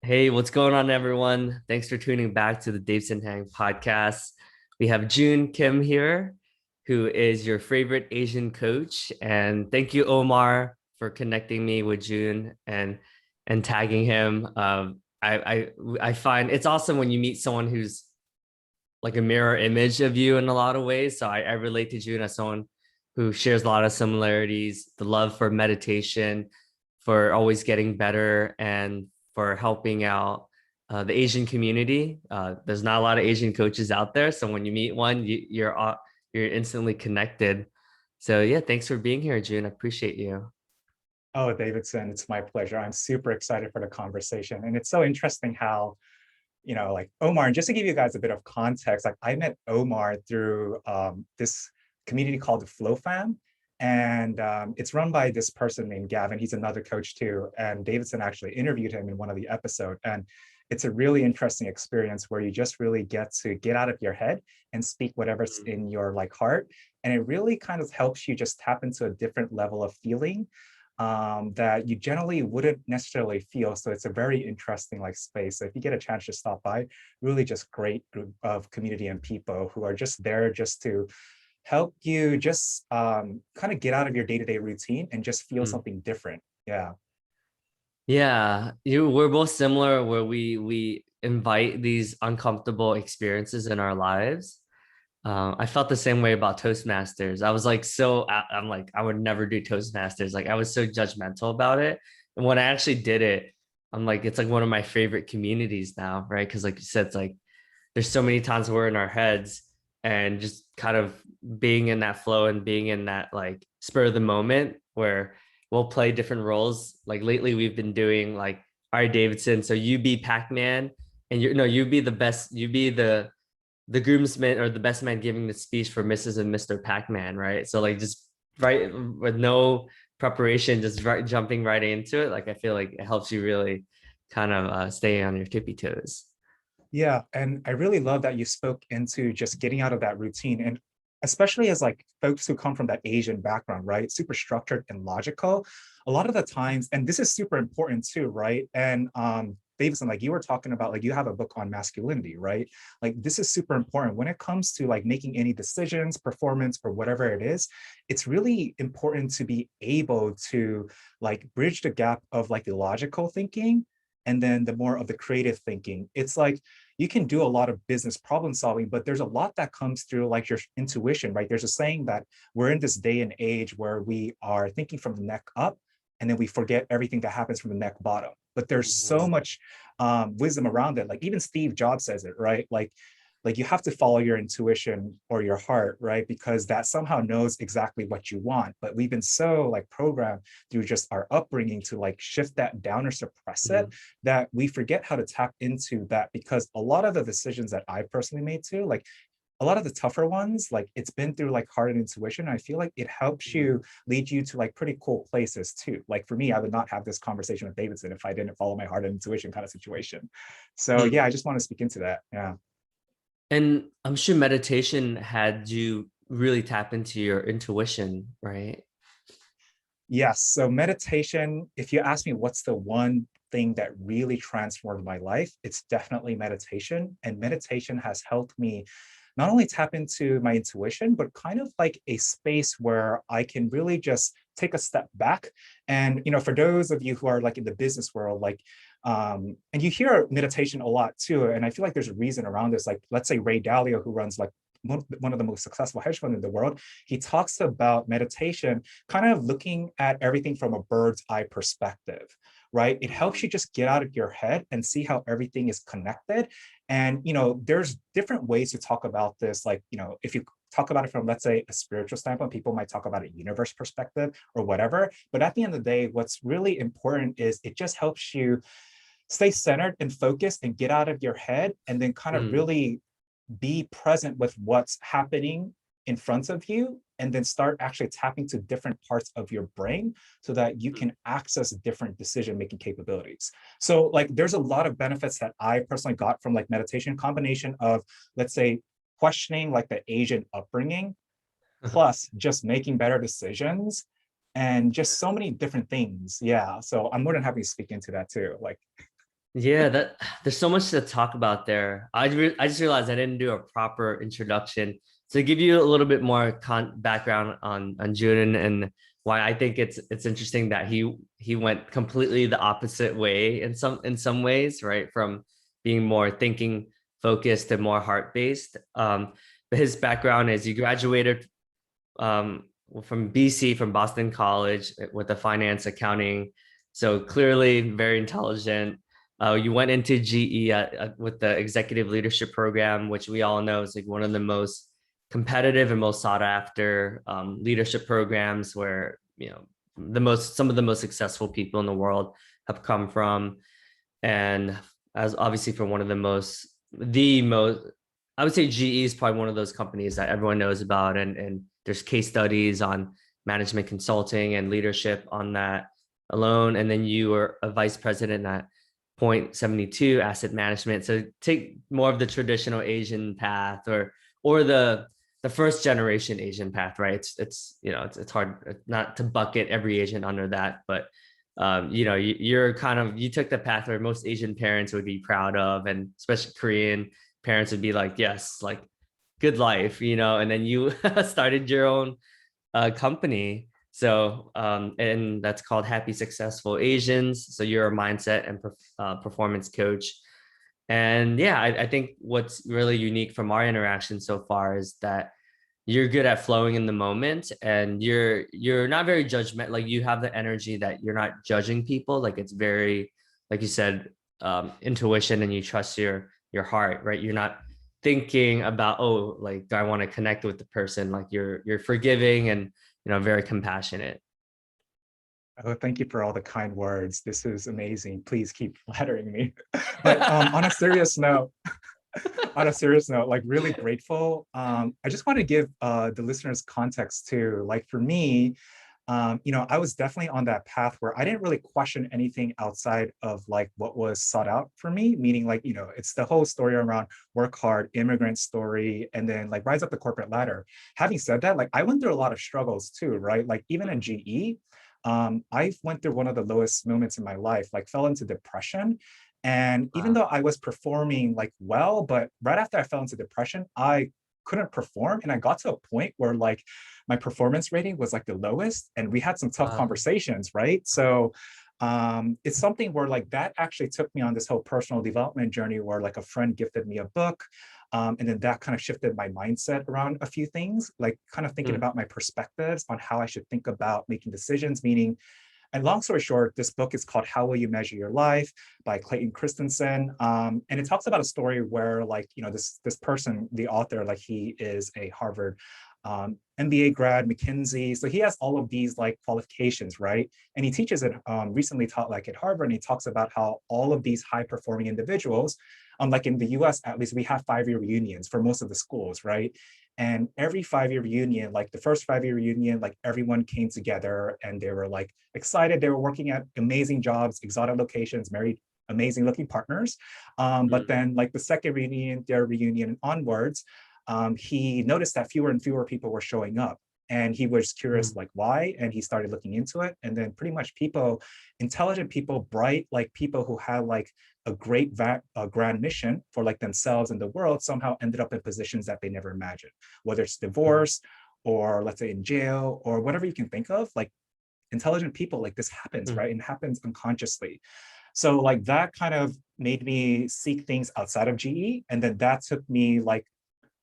Hey, what's going on, everyone? Thanks for tuning back to the Davidson podcast. We have Joon Kim here, who is your favorite Asian coach. And thank you, Omar, for connecting me with June and tagging him. I find it's awesome when you meet someone who's like a mirror image of you in a lot of ways. So I relate to June as someone who shares a lot of similarities, the love for meditation, for always getting better, and for helping out the Asian community. There's not a lot of Asian coaches out there, so when you meet one, you're instantly connected. So yeah, thanks for being here, June. I appreciate you. Oh, Davidson, it's my pleasure. I'm super excited for the conversation. And it's so interesting how, like Omar, and just to give you guys a bit of context, like I met Omar through this community called the Flow Fam. And it's run by this person named Gavin. He's another coach too. And Davidson actually interviewed him in one of the episodes. And it's a really interesting experience where you just really get to get out of your head and speak whatever's in your like heart. And it really kind of helps you just tap into a different level of feeling that you generally wouldn't necessarily feel. So it's a very interesting like space. So if you get a chance to stop by, really just great group of community and people who are just there just to help you just kind of get out of your day-to-day routine and just feel Mm. something different. Yeah. Yeah, we're both similar where we invite these uncomfortable experiences in our lives. I felt the same way about Toastmasters. I was like, I'm like, I would never do Toastmasters. Like, I was so judgmental about it. And when I actually did it, I'm like, it's like one of my favorite communities now, right? Because, like you said, it's like there's so many times we're in our heads and just kind of being in that flow and being in that like spur of the moment where we'll play different roles. Like lately, we've been doing like, all right, Davidson, so you be Pac-Man and you no, you be the best, you be the groomsman or the best man giving the speech for Mrs. and Mr. Pac-Man, right? So like just right with no preparation, just jumping right into it. Like I feel like it helps you really kind of stay on your tippy toes. Yeah, and I really love that you spoke into just getting out of that routine, and especially as like folks who come from that Asian background, right? Super structured and logical. A lot of the times, and this is super important too, right? And Davidson, like you were talking about, like you have a book on masculinity, right? Like this is super important when it comes to like making any decisions, performance, or whatever it is. It's really important to be able to like bridge the gap of like the logical thinking and then the more of the creative thinking. It's like you can do a lot of business problem solving, but there's a lot that comes through like your intuition, right? There's a saying that we're in this day and age where we are thinking from the neck up and then we forget everything that happens from the neck bottom. But there's so Mhm. much wisdom around it. Like even Steve Jobs says it, right? Like you have to follow your intuition or your heart, right? Because that somehow knows exactly what you want. But we've been so like programmed through just our upbringing to like shift that down or suppress it, Mhm. that we forget how to tap into that. Because a lot of the decisions that I personally made too, like a lot of the tougher ones, like it's been through like heart and intuition. I feel like it helps Mhm. you lead you to like pretty cool places too. Like for me, I would not have this conversation with Davidson if I didn't follow my heart and intuition kind of situation. So Mm. yeah, I just want to speak into that. Yeah. And I'm sure meditation had you really tap into your intuition, right? Yes. So meditation, if you ask me what's the one thing that really transformed my life, it's definitely meditation. And meditation has helped me not only tap into my intuition, but kind of like a space where I can really just take a step back. And, for those of you who are like in the business world, like, and you hear meditation a lot too. And I feel like there's a reason around this. Like, let's say Ray Dalio, who runs like one of the most successful hedge funds in the world, he talks about meditation kind of looking at everything from a bird's eye perspective, right? It helps you just get out of your head and see how everything is connected. And, there's different ways to talk about this. Like, if you talk about it from, let's say, a spiritual standpoint, people might talk about a universe perspective or whatever. But at the end of the day, what's really important is it just helps you stay centered and focused and get out of your head and then kind of Mm. really be present with what's happening in front of you and then start actually tapping to different parts of your brain so that you can access different decision making capabilities. So like there's a lot of benefits that I personally got from like meditation, combination of, let's say, questioning like the Asian upbringing plus just making better decisions and just so many different things. Yeah, so I'm more than happy to speak into that too. Like Yeah, that there's so much to talk about there. I just realized I didn't do a proper introduction. So to give you a little bit more background on Juden and why I think it's interesting that he went completely the opposite way in some ways, right? From being more thinking focused and more heart based. But his background is he graduated um, from BC, from Boston College with a finance accounting. So clearly very intelligent. You went into GE with the executive leadership program, which we all know is like one of the most competitive and most sought after leadership programs where, you know, some of the most successful people in the world have come from. And as obviously from one of the most, I would say GE is probably one of those companies that everyone knows about, and there's case studies on management consulting and leadership on that alone. And then you were a vice president at Point72 Asset Management. So take more of the traditional Asian path, or the first generation Asian path, right? It's you know it's hard not to bucket every Asian under that, but you know, you're kind of you took the path where most Asian parents would be proud of, and especially Korean parents would be like, yes, like good life, you know, and then you started your own company. So and that's called Happy Successful Asians. So you're a mindset and performance coach. And yeah, I think what's really unique from our interaction so far is that you're good at flowing in the moment, and you're not very judgment, like you have the energy that you're not judging people, like it's very, like you said, intuition, and you trust your heart, right? You're not thinking about, oh, like do I want to connect with the person, like you're forgiving and, you know, very compassionate. Oh, thank you for all the kind words. This is amazing. Please keep flattering me. But on a serious note, on a serious note, like really grateful. I just want to give the listeners context too. Like for me, you know, I was definitely on that path where I didn't really question anything outside of like what was sought out for me, meaning like, you know, it's the whole story around work hard, immigrant story, and then like rise up the corporate ladder. Having said that, like I went through a lot of struggles too, right? Like even in GE, I went through one of the lowest moments in my life, like fell into depression. And even Wow. though I was performing like well, but right after I fell into depression, I couldn't perform. And I got to a point where like my performance rating was like the lowest. And we had some tough Wow. conversations, right? So it's something where like that actually took me on this whole personal development journey where like a friend gifted me a book. And then that kind of shifted my mindset around a few things, like kind of thinking Mm, about my perspectives on how I should think about making decisions, meaning and long story short, this book is called How Will You Measure Your Life by Clayton Christensen. And it talks about a story where like, you know, this person, the author, like he is a Harvard MBA grad, McKinsey. So he has all of these like qualifications, right? And he teaches it, recently taught like at Harvard, and he talks about how all of these high performing individuals, like in the US, at least we have 5-year reunions for most of the schools, right? And every 5-year reunion, like the first 5-year reunion, like everyone came together and they were like excited. They were working at amazing jobs, exotic locations, married amazing looking partners. But mm, then like the second reunion, third reunion and onwards, he noticed that fewer and fewer people were showing up. And he was curious, mm, like, why? And he started looking into it. And then pretty much people, intelligent people, bright, like people who had like a great grand mission for like themselves and the world somehow ended up in positions that they never imagined, whether it's mm, divorce or let's say in jail or whatever you can think of. Like intelligent people, like this happens, mm, right? And happens unconsciously. So like that kind of made me seek things outside of GE. And then that took me like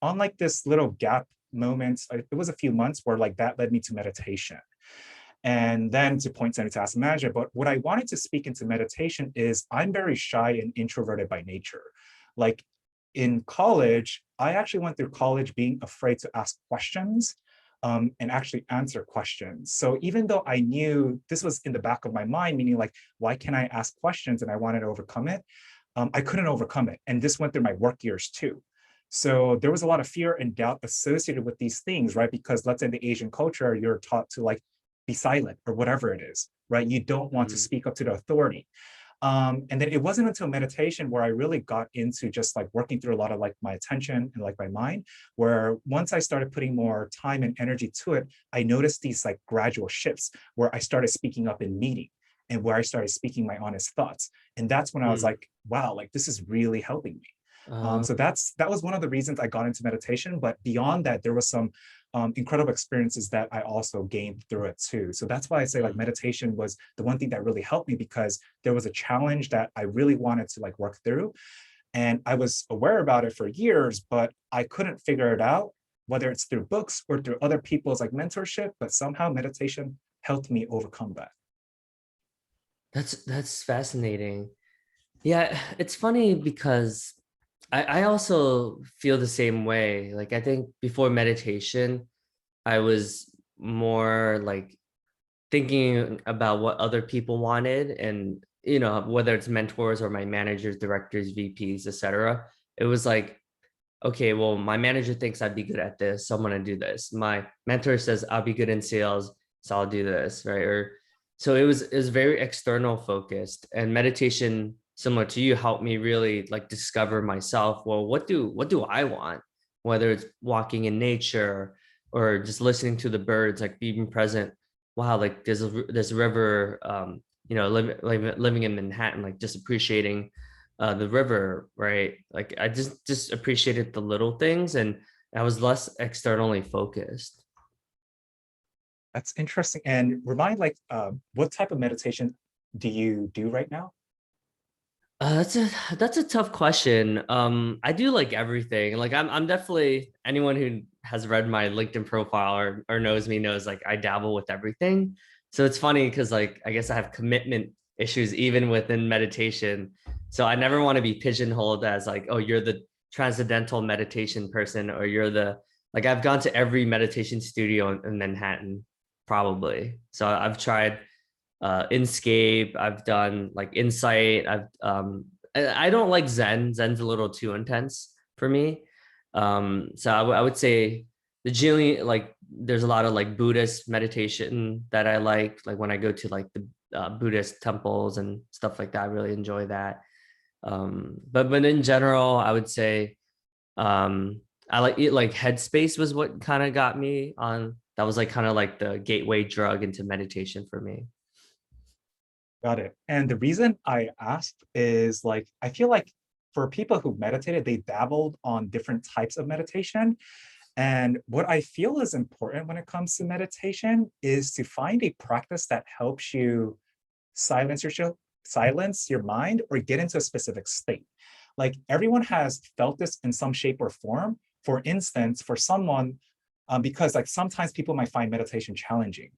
on like this little gap moments. It was a few months where like that led me to meditation and then to Point72 Asset Management. But what I wanted to speak into meditation is I'm very shy and introverted by nature. Like in college, I actually went through college being afraid to ask questions and actually answer questions. So even though I knew this was in the back of my mind, meaning like, why can't I ask questions and I wanted to overcome it, I couldn't overcome it. And this went through my work years too. So there was a lot of fear and doubt associated with these things, right? Because let's say in the Asian culture, you're taught to like be silent or whatever it is, right? You don't want to mm, speak up to the authority. And then it wasn't until meditation where I really got into just like working through a lot of like my attention and like my mind, where once I started putting more time and energy to it, I noticed these like gradual shifts where I started speaking up in meetings. and where I started speaking my honest thoughts. And that's when I was Mm. like, wow, like this is really helping me. Uh, So that was one of the reasons I got into meditation. But beyond that, there was some incredible experiences that I also gained through it too. So that's why I say like mm. meditation was the one thing that really helped me, because there was a challenge that I really wanted to like work through. And I was aware about it for years, but I couldn't figure it out, whether it's through books or through other people's like mentorship, but somehow meditation helped me overcome that. That's fascinating. Yeah, it's funny because I also feel the same way. Like I think before meditation, I was more like thinking about what other people wanted, and whether it's mentors or my managers, directors, VPs, etc. It was like, okay, well, my manager thinks I'd be good at this, so I'm gonna do this. My mentor says I'll be good in sales, so I'll do this, right? Or so it was very external focused, and meditation, similar to you, helped me really like discover myself. Well, what do I want? Whether it's walking in nature or just listening to the birds, like being present. Wow, like there's a river, living in Manhattan, like just appreciating the river, right? Like I just appreciated the little things, and I was less externally focused. That's interesting. And remind like what type of meditation do you do right now? That's a tough question. I do like everything. Like I'm definitely, anyone who has read my LinkedIn profile or knows me knows like I dabble with everything. So it's funny because like I guess I have commitment issues even within meditation. So I never want to be pigeonholed as like, oh, you're the transcendental meditation person, or you're the, like, I've gone to every meditation studio in Manhattan, probably. So I've tried Inscape. I've done like Insight. I don't like Zen. Zen's a little too intense for me. So I would say the Jillian, like there's a lot of like Buddhist meditation that I like when I go to like the Buddhist temples and stuff like that. I really enjoy that. But in general, I would say I like it. Like Headspace was what kind of got me on. That was like kind of like the gateway drug into meditation for me. Got it. And the reason I asked is like, I feel like for people who meditated, they dabbled on different types of meditation. And what I feel is important when it comes to meditation is to find a practice that helps you silence your silence your mind or get into a specific state. Like everyone has felt this in some shape or form. For instance, for someone, because like sometimes people might find meditation challenging,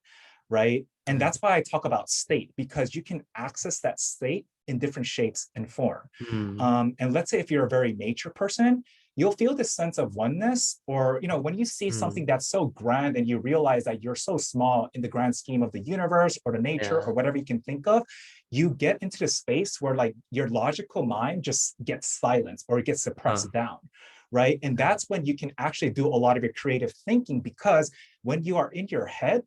right? And Yeah. that's why I talk about state, because you can access that state in different shapes and form. Mm, And let's say if you're a very nature person, you'll feel this sense of oneness, or when you see something mm, that's so grand and you realize that you're so small in the grand scheme of the universe or the nature yeah. or whatever you can think of, you get into the space where like your logical mind just gets silenced or it gets Huh. suppressed down, right? And Yeah. that's when you can actually do a lot of your creative thinking, because when you are in your head,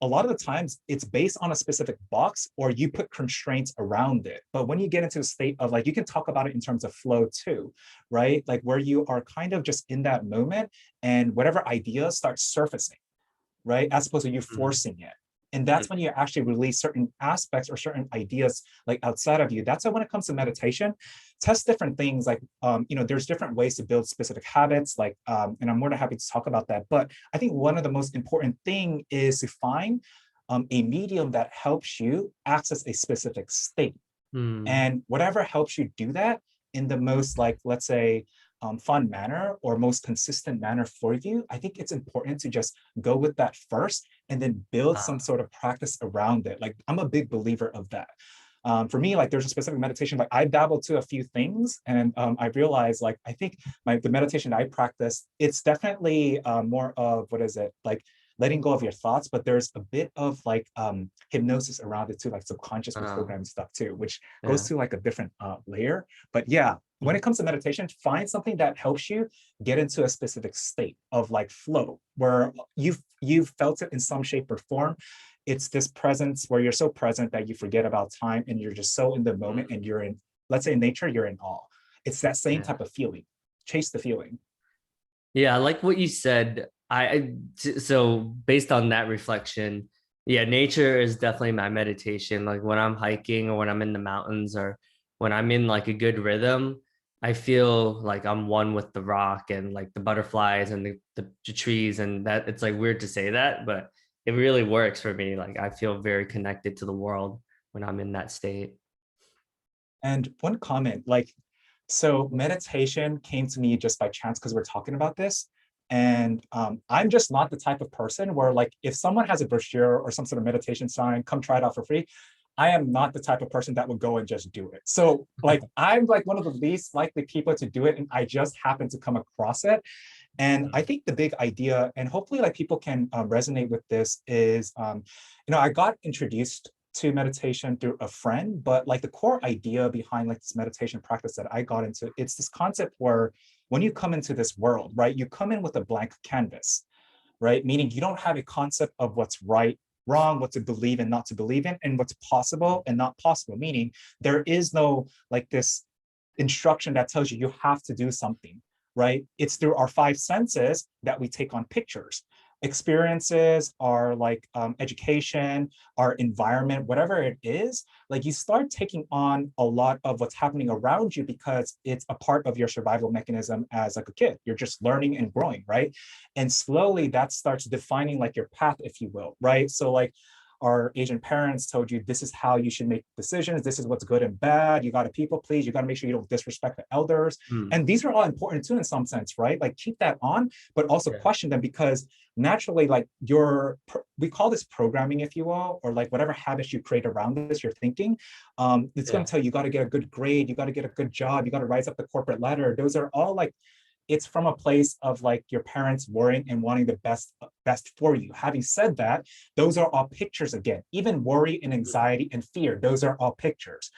a lot of the times it's based on a specific box or you put constraints around it. But when you get into a state of like, you can talk about it in terms of flow too, right? Like where you are kind of just in that moment and whatever ideas start surfacing, right? As opposed to you Mm, forcing it. And that's when you actually release certain aspects or certain ideas like outside of you. That's why when it comes to meditation, test different things. Like, there's different ways to build specific habits. Like, and I'm more than happy to talk about that. But I think one of the most important thing is to find a medium that helps you access a specific state. mm, And whatever helps you do that in the most, like, let's say, fun manner or most consistent manner for you, I think it's important to just go with that first and then build some ah, sort of practice around it. Like, I'm a big believer of that. For me, like there's a specific meditation, like I dabbled to a few things and I realized like, I think the meditation I practice, it's definitely more of, what is it? Like letting go of your thoughts, but there's a bit of like hypnosis around it too, like subconscious ah, reprogramming stuff too, which goes yeah. to like a different layer. But yeah, when it comes to meditation, find something that helps you get into a specific state of like flow, where you've felt it in some shape or form. It's this presence where you're so present that you forget about time and you're just so in the moment Mm, and you're in, let's say in nature, you're in awe. It's that same yeah. type of feeling. Chase the feeling. Yeah, I like what you said. So based on that reflection, Yeah, nature is definitely my meditation. Like when I'm hiking or when I'm in the mountains or when I'm in like a good rhythm, I feel like I'm one with the rock and like the butterflies and the trees. And that it's like weird to say that, but it really works for me. Like I feel very connected to the world when I'm in that state. And one comment, like, so meditation came to me just by chance because we're talking about this. And I'm just not the type of person where, like, if someone has a brochure or some sort of meditation sign, come try it out for free. I am not the type of person that would go and just do it. So, like, I'm like one of the least likely people to do it, and I just happen to come across it. And I think the big idea, and hopefully like people can resonate with this, is I got introduced to meditation through a friend, but like the core idea behind like this meditation practice that I got into, it's this concept where when you come into this world, right, you come in with a blank canvas, right? Meaning you don't have a concept of what's right, wrong, what to believe and not to believe in, and what's possible and not possible. Meaning there is no like this instruction that tells you you have to do something, right? It's through our five senses that we take on pictures. Experiences, our like education, our environment, whatever it is, like you start taking on a lot of what's happening around you because it's a part of your survival mechanism as like a kid. You're just learning and growing, right? And slowly that starts defining like your path, if you will, right? So like our Asian parents told you this is how you should make decisions. This is what's good and bad. You got to people please. You got to make sure you don't disrespect the elders. Hmm. And these are all important too, in some sense, right? Like keep that on, but also Yeah. question them because naturally, like we call this programming, if you will, or like whatever habits you create around this, your thinking. It's going Yeah. to tell you, you got to get a good grade. You got to get a good job. You got to rise up the corporate ladder. Those are all like it's from a place of like your parents worrying and wanting the best for you. Having said that, those are all pictures again. Even worry and anxiety and fear, those are all pictures.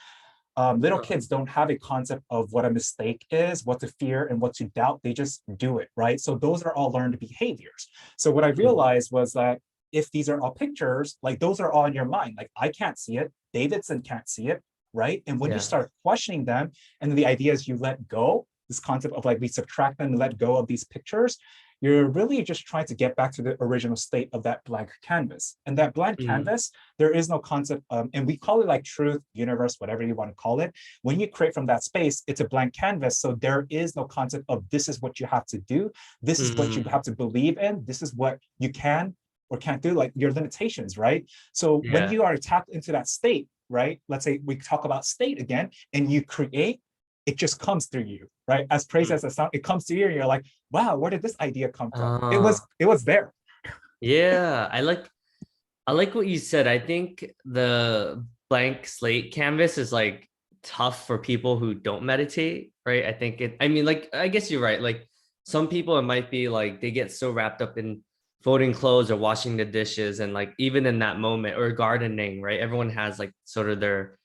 Little Huh. kids don't have a concept of what a mistake is, what to fear and what to doubt. They just do it, right? So those are all learned behaviors. So what I Hmm. realized was that if these are all pictures, like those are all in your mind. Like I can't see it, Davidson can't see it, right? And when you Yeah. start questioning them, and then the idea is you let go, this concept of like we subtract them and let go of these pictures, you're really just trying to get back to the original state of that blank canvas. And that blank Hmm. canvas, there is no concept, and we call it like truth, universe, whatever you want to call it. When you create from that space, it's a blank canvas. So there is no concept of this is what you have to do. This is what you Hmm. have to believe in. This is what you can or can't do, like your limitations, right? So when Yeah. you are tapped into that state, right? Let's say we talk about state again, and you create, it just comes through you, right? As crazy Hmm. as it sounds, it comes to you, and you're like, wow, where did this idea come from? It Uh, was it was there. yeah. I like what you said. I think the blank slate canvas is like tough for people who don't meditate, right? I mean, like, I guess you're right. Like, some people, it might be like they get so wrapped up in folding clothes or washing the dishes, and like, even in that moment, or gardening, right? Everyone has like sort of their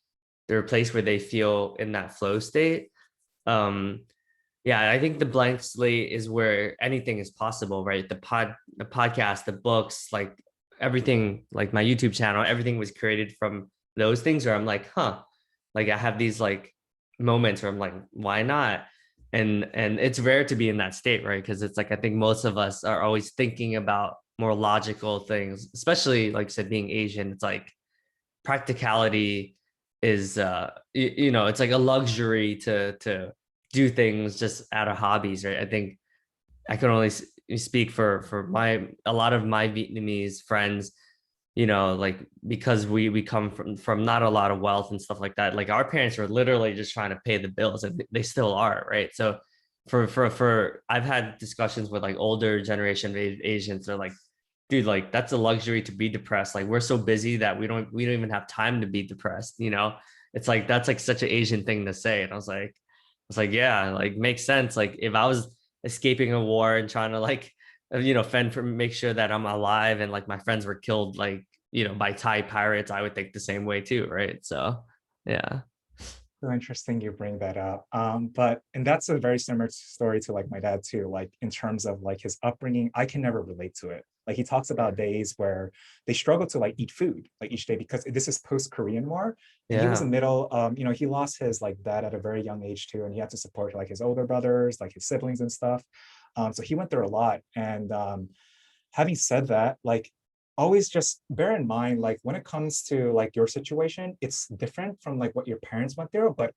place where they feel in that flow state. Um, yeah, I think the blank slate is where anything is possible, right? The podcast, the books, like everything, like my YouTube channel, everything was created from those things where I'm like, huh, like I have these like moments where I'm like, why not? And it's rare to be in that state, right? Because it's like I think most of us are always thinking about more logical things, especially like I said, being Asian, it's like practicality is it's like a luxury to do things just out of hobbies, right? I think I can only speak for my a lot of my Vietnamese friends, like because we come from not a lot of wealth and stuff like that. Like our parents were literally just trying to pay the bills, and they still are, right? So for I've had discussions with like older generation of Asians. They're like, dude, like that's a luxury to be depressed. Like we're so busy that we don't even have time to be depressed. It's like that's like such an Asian thing to say. And I was like, yeah, like makes sense. Like if I was escaping a war and trying to like fend for make sure that I'm alive, and like my friends were killed like by Thai pirates, I would think the same way too, right? So yeah. So interesting you bring that up. But and that's a very similar story to like my dad too. Like in terms of like his upbringing, I can never relate to it. Like he talks about days where they struggle to like eat food like each day because this is post Korean War, and he was a Yeah. middle. He lost his like dad at a very young age too, and he had to support like his older brothers, like his siblings and stuff. So he went through a lot. And having said that, like always just bear in mind, like when it comes to like your situation, it's different from like what your parents went through. But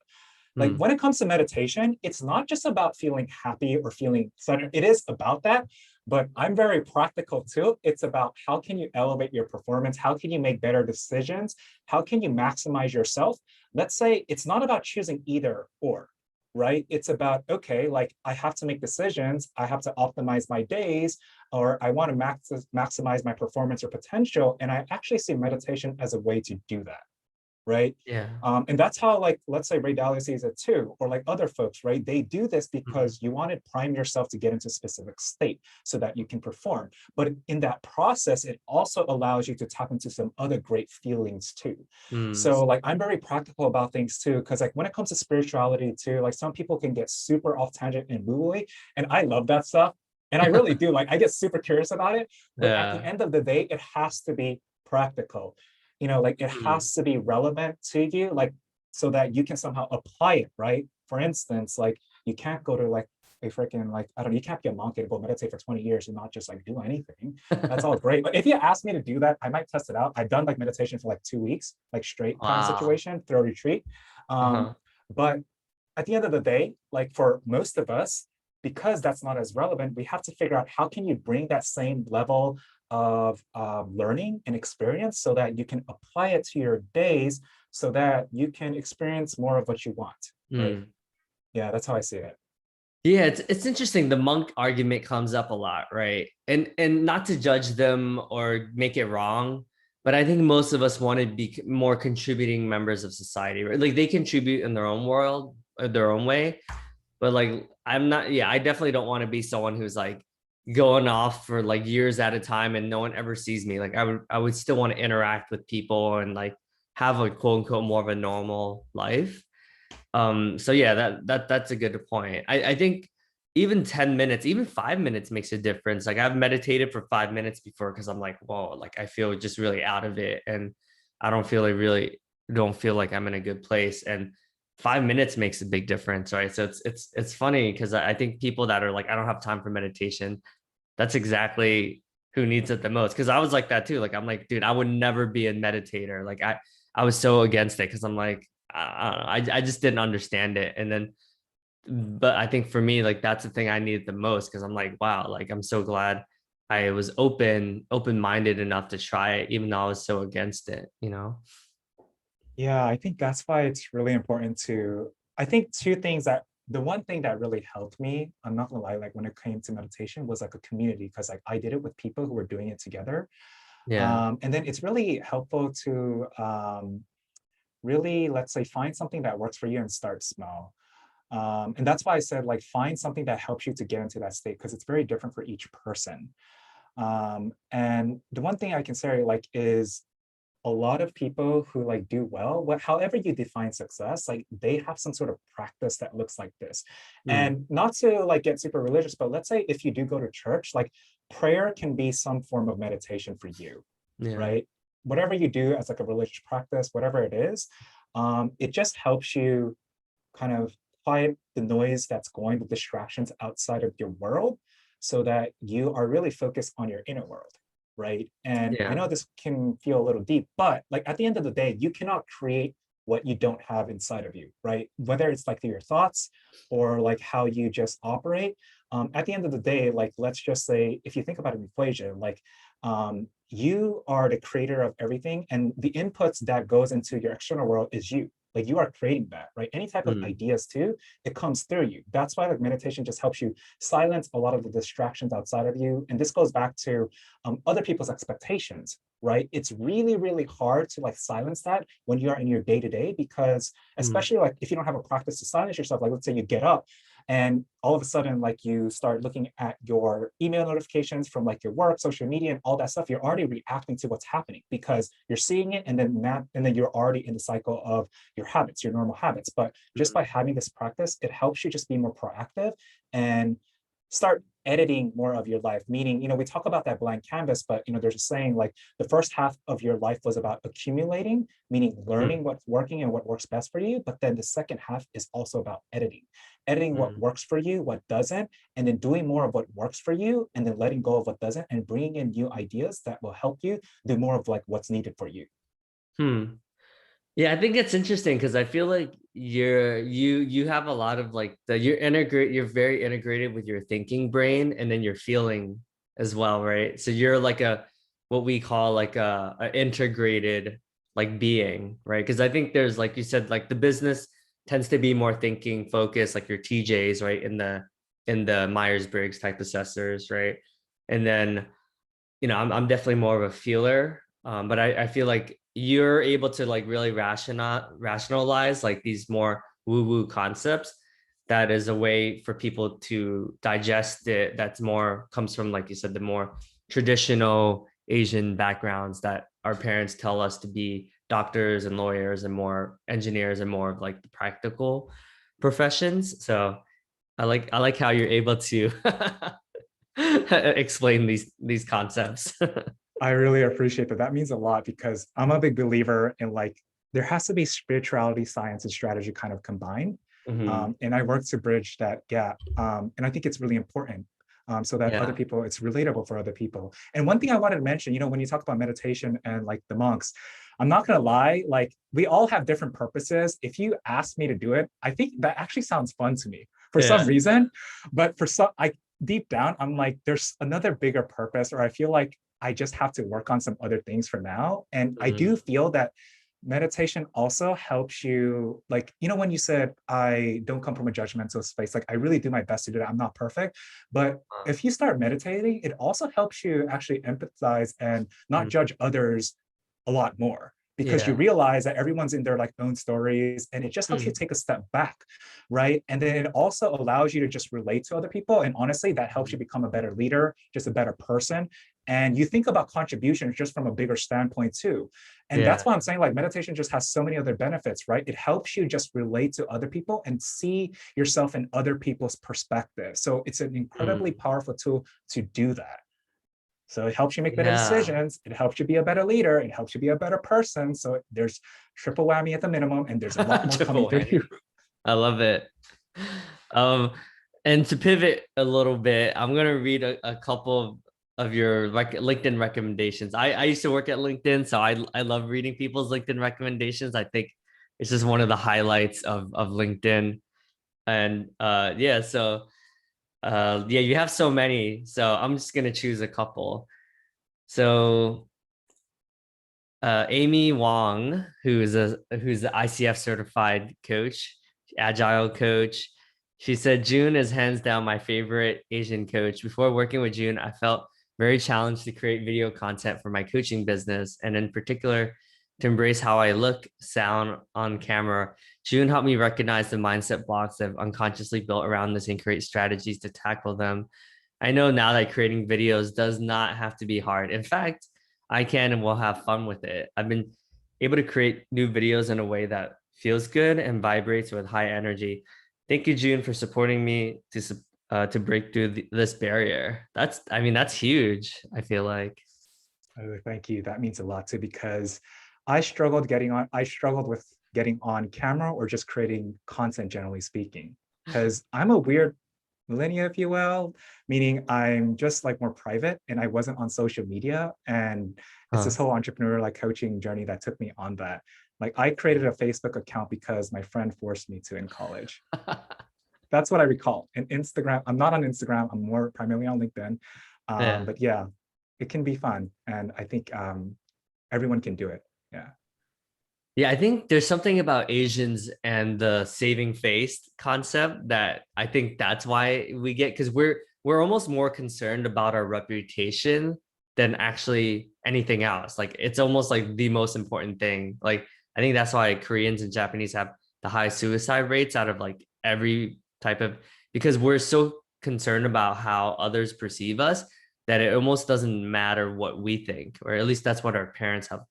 like Mm, when it comes to meditation, it's not just about feeling happy or feeling centered. It is about that, but I'm very practical too. It's about how can you elevate your performance? How can you make better decisions? How can you maximize yourself? Let's say it's not about choosing either or, right? It's about, okay, like I have to make decisions. I have to optimize my days, or I want to maximize my performance or potential. And I actually see meditation as a way to do that, right? yeah. And that's how, like, let's say Ray Dalio sees it too, or like other folks, right? They do this Mm, because you want to prime yourself to get into a specific state so that you can perform. But in that process, it also allows you to tap into some other great feelings too. mm, So, like, I'm very practical about things too, because like when it comes to spirituality too, like some people can get super off tangent and woo-woo, and I love that stuff. And I really do. Like, I get super curious about it. But at the yeah. end of the day, it has to be practical, like it Mm, has to be relevant to you, like so that you can somehow apply it, right? For instance, like you can't go to like a freaking like I don't know, you can't be a monkey and go meditate for 20 years and not just like do anything. That's all great. But if you ask me to do that, I might test it out. I've done like meditation for like 2 weeks, like straight kind of wow. situation, through a retreat. Um, Uh-huh. but at the end of the day, like for most of us, because that's not as relevant, we have to figure out how can you bring that same level of learning and experience so that you can apply it to your days so that you can experience more of what you want, right? Mm. Yeah, that's how I see it. Yeah, it's interesting. The monk argument comes up a lot, right? And not to judge them or make it wrong, but I think most of us want to be more contributing members of society, right? Like they contribute in their own world, their own way. But like I'm not, yeah, I definitely don't want to be someone who's like going off for like years at a time and no one ever sees me. Like I would still want to interact with people and like have a quote unquote more of a normal life. So yeah, that's a good point. I think even 10 minutes, even 5 minutes makes a difference. Like I've meditated for 5 minutes before because I'm like, whoa, like I feel just really out of it and I don't feel like I'm in a good place. And 5 minutes makes a big difference, right? So it's funny because I think people that are like, I don't have time for meditation, that's exactly who needs it the most. Because I was like that too. Like I'm like, dude, I would never be a meditator. Like I was so against it because I'm like, I don't know, I just didn't understand it. And then, but I think for me, like that's the thing I needed the most because I'm like, wow, like I'm so glad I was open-minded enough to try it, even though I was so against it, you know? Yeah, I think that's why it's really important to, I think two things that the one thing that really helped me, I'm not gonna lie, like when it came to meditation was like a community because like I did it with people who were doing it together. Yeah. And then it's really helpful to really, let's say, find something that works for you and start small. And that's why I said like find something that helps you to get into that state because it's very different for each person. And the one thing I can say like is a lot of people who like do well, however you define success, like they have some sort of practice that looks like this. Mm, And not to like get super religious, but let's say if you do go to church, like prayer can be some form of meditation for you, yeah. right? Whatever you do as like a religious practice, whatever it is, it just helps you kind of quiet the noise that's going, the distractions outside of your world, so that you are really focused on your inner world, right? And I Yeah. know this can feel a little deep, but like at the end of the day, you cannot create what you don't have inside of you, right? Whether it's like through your thoughts or like how you just operate. At the end of the day, like let's just say, if you think about an equation, like you are the creator of everything, and the inputs that goes into your external world is you. Like you are creating that, right? Any type of Mm, ideas too, it comes through you. That's why like meditation just helps you silence a lot of the distractions outside of you. And this goes back to other people's expectations, right? It's really, really hard to like silence that when you are in your day to day, because mm, especially like if you don't have a practice to silence yourself, like let's say you get up and all of a sudden like you start looking at your email notifications from like your work, social media, and all that stuff, you're already reacting to what's happening because you're seeing it, and then you're already in the cycle of your habits, your normal habits. But just mm, by having this practice, it helps you just be more proactive and start editing more of your life, meaning, we talk about that blank canvas, but there's a saying like the first half of your life was about accumulating, meaning learning what's working and what works best for you. But then the second half is also about editing what Mm. works for you, what doesn't, and then doing more of what works for you, and then letting go of what doesn't, and bringing in new ideas that will help you do more of like what's needed for you. Hmm. Yeah, I think it's interesting because I feel like you have a lot of like you're very integrated with your thinking brain and then your feeling as well, right? So you're like a what we call like a integrated like being, right? Because I think there's like you said, like the business tends to be more thinking focused, like your TJs, right? In the Myers-Briggs type assessors, right? And then I'm definitely more of a feeler. But I feel like you're able to like really rationalize like these more woo-woo concepts. That is a way for people to digest it. That's more comes from, like you said, the more traditional Asian backgrounds that our parents tell us to be doctors and lawyers and more engineers and more of like the practical professions. So I like how you're able to explain these concepts. I really appreciate that. That means a lot because I'm a big believer in like there has to be spirituality, science, and strategy kind of combined. Mhm. And I work to bridge that gap. And I think it's really important so that other Yeah. people, it's relatable for other people. And one thing I wanted to mention, when you talk about meditation and like the monks, I'm not gonna lie, like we all have different purposes. If you ask me to do it, I think that actually sounds fun to me for some Yeah. reason. But for some, I deep down, I'm like, there's another bigger purpose, or I feel like I just have to work on some other things for now. And I do Mhm. feel that meditation also helps you, like, when you said, I don't come from a judgmental space, like, I really do my best to do that. I'm not perfect. But if you start meditating, it also helps you actually empathize and not Mhm. judge others a lot more because you Yeah. realize that everyone's in their like own stories and it just helps you Mhm. take a step back, right? And then it also allows you to just relate to other people, and honestly that helps you Mhm. become a better leader, just a better person, and you think about contributions just from a bigger standpoint too. And that's Yeah. why I'm saying like meditation just has so many other benefits, right? It helps you just relate to other people and see yourself in other people's perspective. So it's an incredibly Mhm. powerful tool to do that. So it helps you make better Yeah. decisions. It helps you be a better leader. It helps you be a better person. So there's triple whammy at the minimum, and there's a lot more coming Triple through you. whammy. I love it. Um, and to pivot a little bit, I'm gonna read a couple of your LinkedIn recommendations. I used to work at LinkedIn, so I love reading people's LinkedIn recommendations. I think it's just one of the highlights of LinkedIn. And yeah, so yeah, you have so many. So I'm just gonna choose a couple. So Amy Wong, who's the ICF certified coach, agile coach. She said June is hands down my favorite Asian coach. Before working with June, I felt very challenged to create video content for my coaching business, and in particular, to embrace how I look, sound on camera. June helped me recognize the mindset blocks I've unconsciously built around this and create strategies to tackle them. I know now that creating videos does not have to be hard. In fact, I can and will have fun with it. I've been able to create new videos in a way that feels good and vibrates with high energy. Thank you, June, for supporting me to break through this barrier. I mean, that's huge. I feel like. Oh, thank you. That means a lot too, because I struggled with getting on camera or just creating content, generally speaking, because I'm a weird millennial, if you will, meaning I'm just like more private and I wasn't on social media. And it's this Huh. whole entrepreneur like coaching journey that took me on that. Like I created a Facebook account because my friend forced me to in college. That's what I recall. And Instagram, I'm not on Instagram. I'm more primarily on LinkedIn. Yeah. But yeah, it can be fun. And I think everyone can do it. Yeah. Yeah, I think there's something about Asians and the saving face concept that I think that's why we get because we're almost more concerned about our reputation than actually anything else. Like it's almost like the most important thing. Like I think that's why Koreans and Japanese have the high suicide rates out of like every type of because we're so concerned about how others perceive us that it almost doesn't matter what we think, or at least that's what our parents have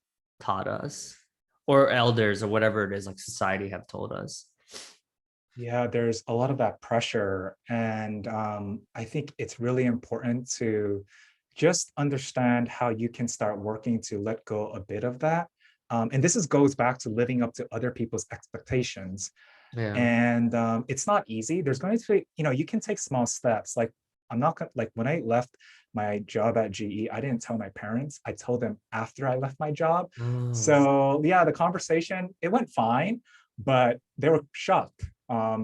taught us or elders or whatever it is like society have told us. Yeah, there's a lot of that pressure. And I think it's really important to just understand how you can start working to let go a bit of that. And this goes back to living up to other people's expectations. Yeah. And it's not easy. There's going to be, you can take small steps. Like, I'm not gonna, like, when I left my job at GE, I didn't tell my parents. I told them after I left my job. Oh. So yeah, the conversation, it went fine, but they were shocked.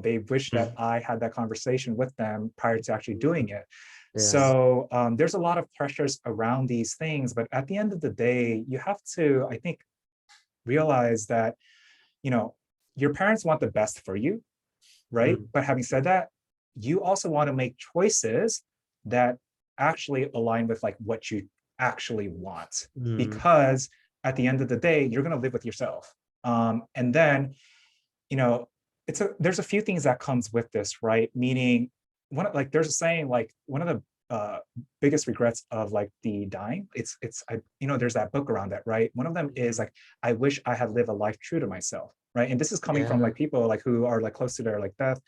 They wished that Mm. I had that conversation with them prior to actually doing it. Yeah. So there's a lot of pressures around these things, but at the end of the day, you have to, I think, realize that, you know, your parents want the best for you, right? Mm. But having said that, you also want to make choices that actually align with like what you actually want, Mm. because at the end of the day, you're going to live with yourself. And then, you know, there's a few things that comes with this, right? Meaning, like there's a saying, like one of the biggest regrets of like the dying, there's that book around that, right? One of them is like, I wish I had lived a life true to myself, right? And this is coming from Yeah. like people like who are like close to their like death.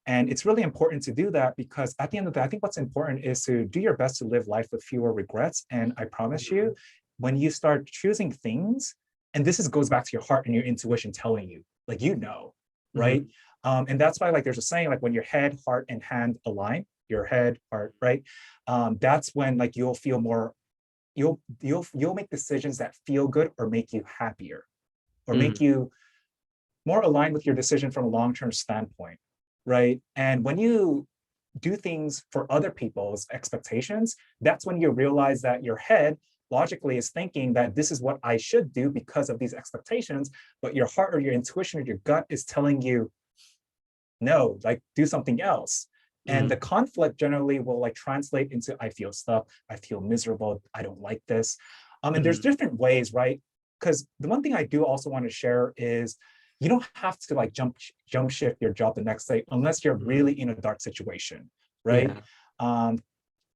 And it's really important to do that, because at the end of the day, I think what's important is to do your best to live life with fewer regrets. And I promise you, when you start choosing things, and goes back to your heart and your intuition telling you, like, right? Mhm. And that's why, like, there's a saying, like, when your head, heart, and hand align, your head, heart, right? That's when like you'll feel more, you'll make decisions that feel good or make you happier, or make Mm. you more aligned with your decision from a long-term standpoint, right? And when you do things for other people's expectations, that's when you realize that your head logically is thinking that this is what I should do because of these expectations, but your heart or your intuition or your gut is telling you, no, like do something else. And the Mm. conflict generally will like translate into, I feel stuck, I feel miserable, I don't like this. And there's Mm. different ways, right? Because the one thing I do also want to share is, you don't have to like jump shift your job the next day unless you're Mm. really in a dark situation, right? Yeah. Um,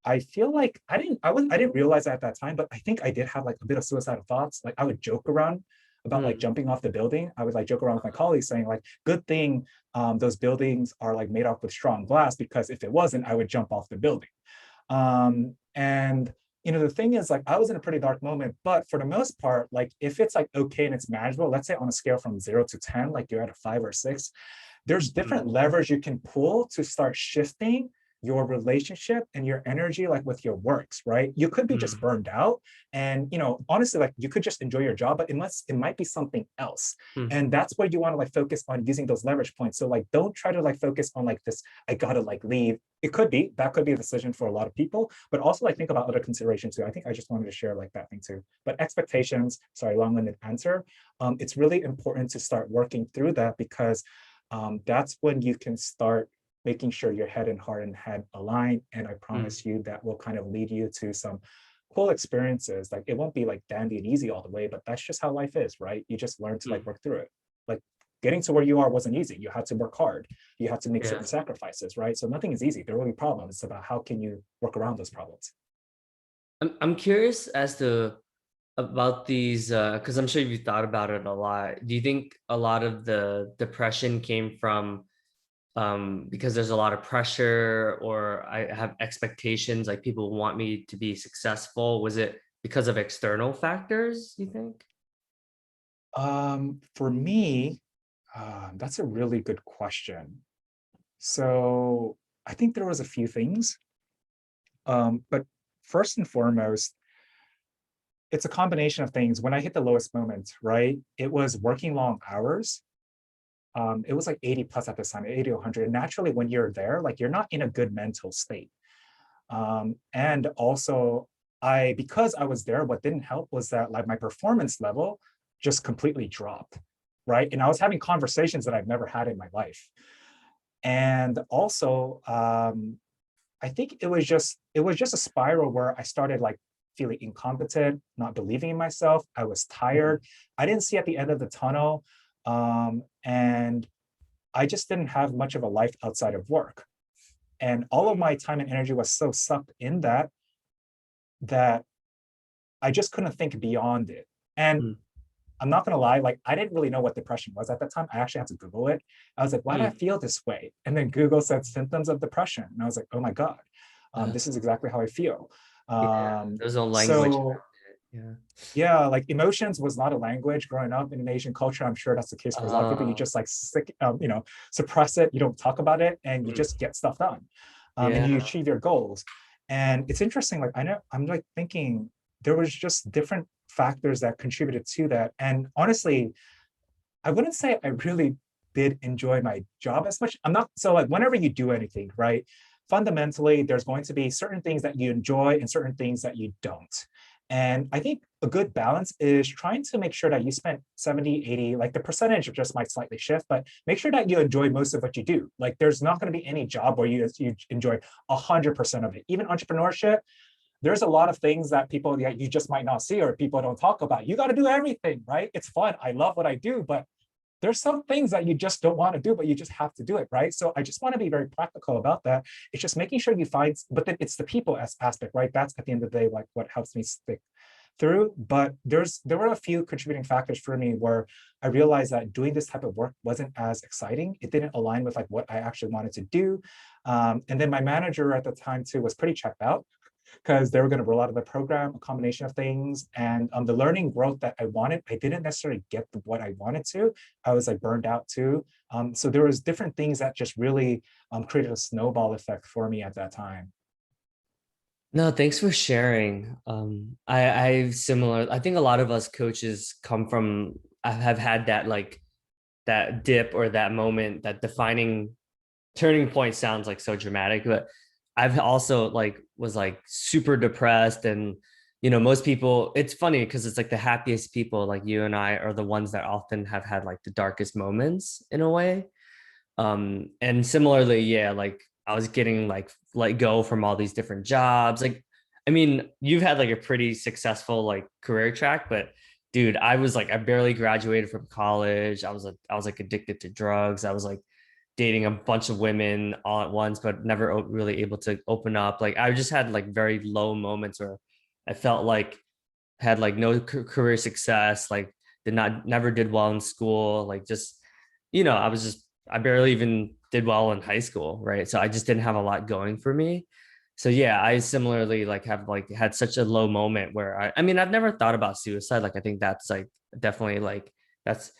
I feel like I didn't realize at that time, but I think I did have like a bit of suicidal thoughts. Like I would joke around about like Mm. jumping off the building. I would like joke around with my colleagues saying like, good thing those buildings are like made up with strong glass, because if it wasn't, I would jump off the building. And the thing is, like, I was in a pretty dark moment, but for the most part, like if it's like okay and it's manageable, let's say on a scale from 0 to 10, like you're at a 5 or 6, there's different Mm. levers you can pull to start shifting your relationship and your energy, like with your works, right? You could be just Mm. burned out, and honestly, like you could just enjoy your job, but it might be something else. Mm. And that's where you want to like focus on using those leverage points. So like don't try to like focus on like this, I gotta like leave. That could be a decision for a lot of people, but also like think about other considerations too. I think I just wanted to share like that thing too. But expectations, sorry, long-winded answer. It's really important to start working through that, because that's when you can start making sure your head and heart and head align. And I Mm. promise you that will kind of lead you to some cool experiences. Like it won't be like dandy and easy all the way, but that's just how life is, right? You just learn to like Mm. work through it. Like getting to where you are wasn't easy. You had to work hard. You had to make Yeah. certain sacrifices, right? So nothing is easy. There will be problems. It's about how can you work around those problems. I'm curious as to about these because I'm sure you've thought about it a lot. Do you think a lot of the depression came from because there's a lot of pressure or I have expectations like people want me to be successful? Was it because of external factors, you think? For me, that's a really good question. So I think there was a few things. But first and foremost, it's a combination of things. When I hit the lowest moment, right, it was working long hours. It was like 80 plus at this time, 80 to 100. And naturally, when you're there, like you're not in a good mental state. And also, because I was there, what didn't help was that like my performance level just completely dropped, right? And I was having conversations that I've never had in my life. And also, I think it was just a spiral where I started like feeling incompetent, not believing in myself. I was Mm. tired. I didn't see at the end of the tunnel. And I just didn't have much of a life outside of work. And all of my time and energy was so sucked in that I just couldn't think beyond it. And Mm. I'm not gonna lie, like I didn't really know what depression was at that time. I actually had to Google it. I was like, why do I Mm. feel this way? And then Google said symptoms of depression. And I was like, oh my God, Uh, this is exactly how I feel. yeah, there's no language So around it. yeah, like emotions was not a language growing up in an Asian culture. I'm sure that's the case Yeah. for a lot of people. You just like suppress it. You don't talk about it, and you Mm. just get stuff done, and you Yeah. achieve your goals. And it's interesting. Like I know, I'm like thinking there was just different factors that contributed to that. And honestly, I wouldn't say I really did enjoy my job as much. I'm not so like whenever you do anything, right? Fundamentally, there's going to be certain things that you enjoy and certain things that you don't. And I think a good balance is trying to make sure that you spend 70, 80, like the percentage just might slightly shift, but make sure that you enjoy most of what you do. Like there's not going to be any job where you enjoy 100% of it. Even entrepreneurship, there's a lot of things that people that you just might not see or people don't talk about. You got to do everything, right? It's fun. I love what I do, but there's some things that you just don't want to do, but you just have to do it, right? So I just want to be very practical about that. It's just making sure you find, but then it's the people aspect, right? That's at the end of the day, like what helps me stick through. But there were a few contributing factors for me where I realized that doing this type of work wasn't as exciting. It didn't align with like what I actually wanted to do. And then my manager at the time too was pretty checked out because they were going to roll out of the program, a combination of things. And the learning growth that I wanted, I didn't necessarily get what I wanted to. I was like burned out too. So there was different things that just really created a snowball effect for me at that time. No, thanks for sharing. I similar. I think a lot of us coaches come from. I have had that like that dip or that moment, that defining turning point sounds like so dramatic, but I've also like was like super depressed. And most people, it's funny because it's like the happiest people like you and I are the ones that often have had like the darkest moments in a way. And similarly, yeah, like I was getting like let go from all these different jobs. Like, I mean, you've had like a pretty successful like career track, but dude, I barely graduated from college. I was like addicted to drugs. I was like dating a bunch of women all at once, but never really able to open up. Like I just had like very low moments where I felt like had like no career success, like never did well in school, like just I barely even did well in high school, right? So I just didn't have a lot going for me. So yeah, I similarly like have like had such a low moment where I mean I've never thought about suicide. Like I think that's like definitely like that's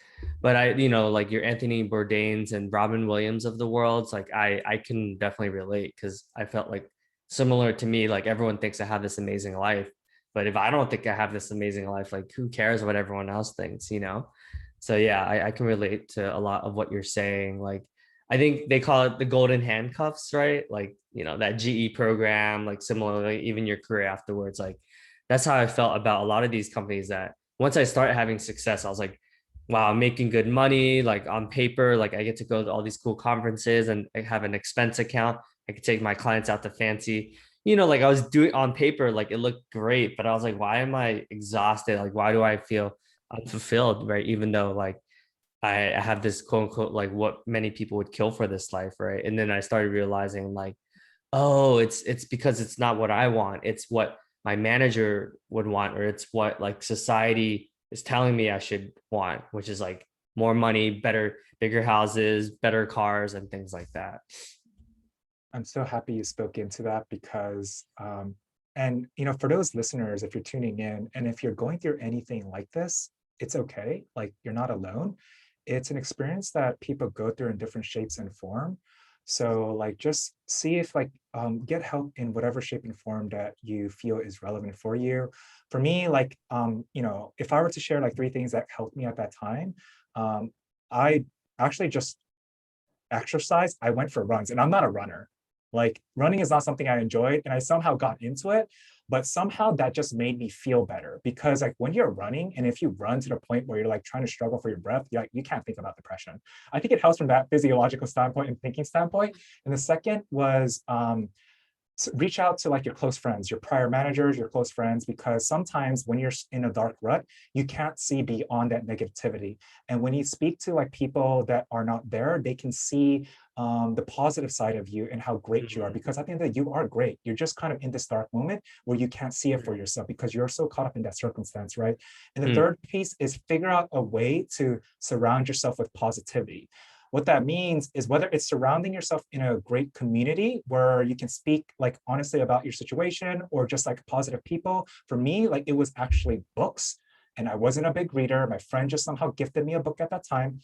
but I like your Anthony Bourdain's and Robin Williams of the world, like I can definitely relate because I felt like similar to me, like everyone thinks I have this amazing life, but if I don't think I have this amazing life, like who cares what everyone else thinks? So yeah, I can relate to a lot of what you're saying. Like I think they call it the golden handcuffs, right? Like, that GE program, like similarly, even your career afterwards, like that's how I felt about a lot of these companies that once I started having success, I was like, wow, I'm making good money. Like on paper, like I get to go to all these cool conferences and I have an expense account. I could take my clients out to fancy, like I was doing on paper, like it looked great, but I was like, why am I exhausted? Like, why do I feel unfulfilled, right? Even though like I have this quote unquote like what many people would kill for this life, right? And then I started realizing like, oh, it's because it's not what I want. It's what my manager would want, or it's what like society is telling me I should want, which is like more money, better, bigger houses, better cars, and things like that. I'm so happy you spoke into that because, and for those listeners, if you're tuning in and if you're going through anything like this, it's okay. Like you're not alone. It's an experience that people go through in different shapes and form. So like just see if like get help in whatever shape and form that you feel is relevant for you. For me, like if I were to share like three things that helped me at that time, I actually just exercise. I went for runs and I'm not a runner. Like running is not something I enjoyed and I somehow got into it, but somehow that just made me feel better because like when you're running and if you run to the point where you're like trying to struggle for your breath, you can't think about depression. I think it helps from that physiological standpoint and thinking standpoint. And the second was reach out to like your close friends, your prior managers, your close friends, because sometimes when you're in a dark rut, you can't see beyond that negativity. And when you speak to like people that are not there, they can see the positive side of you and how great you are. Mhm. Because I think that you are great. You're just kind of in this dark moment where you can't see it for Mhm. yourself because you're so caught up in that circumstance, right? And the Mm. third piece is figure out a way to surround yourself with positivity. What that means is whether it's surrounding yourself in a great community where you can speak like honestly about your situation or just like positive people. For me, like it was actually books. And I wasn't a big reader. My friend just somehow gifted me a book at that time.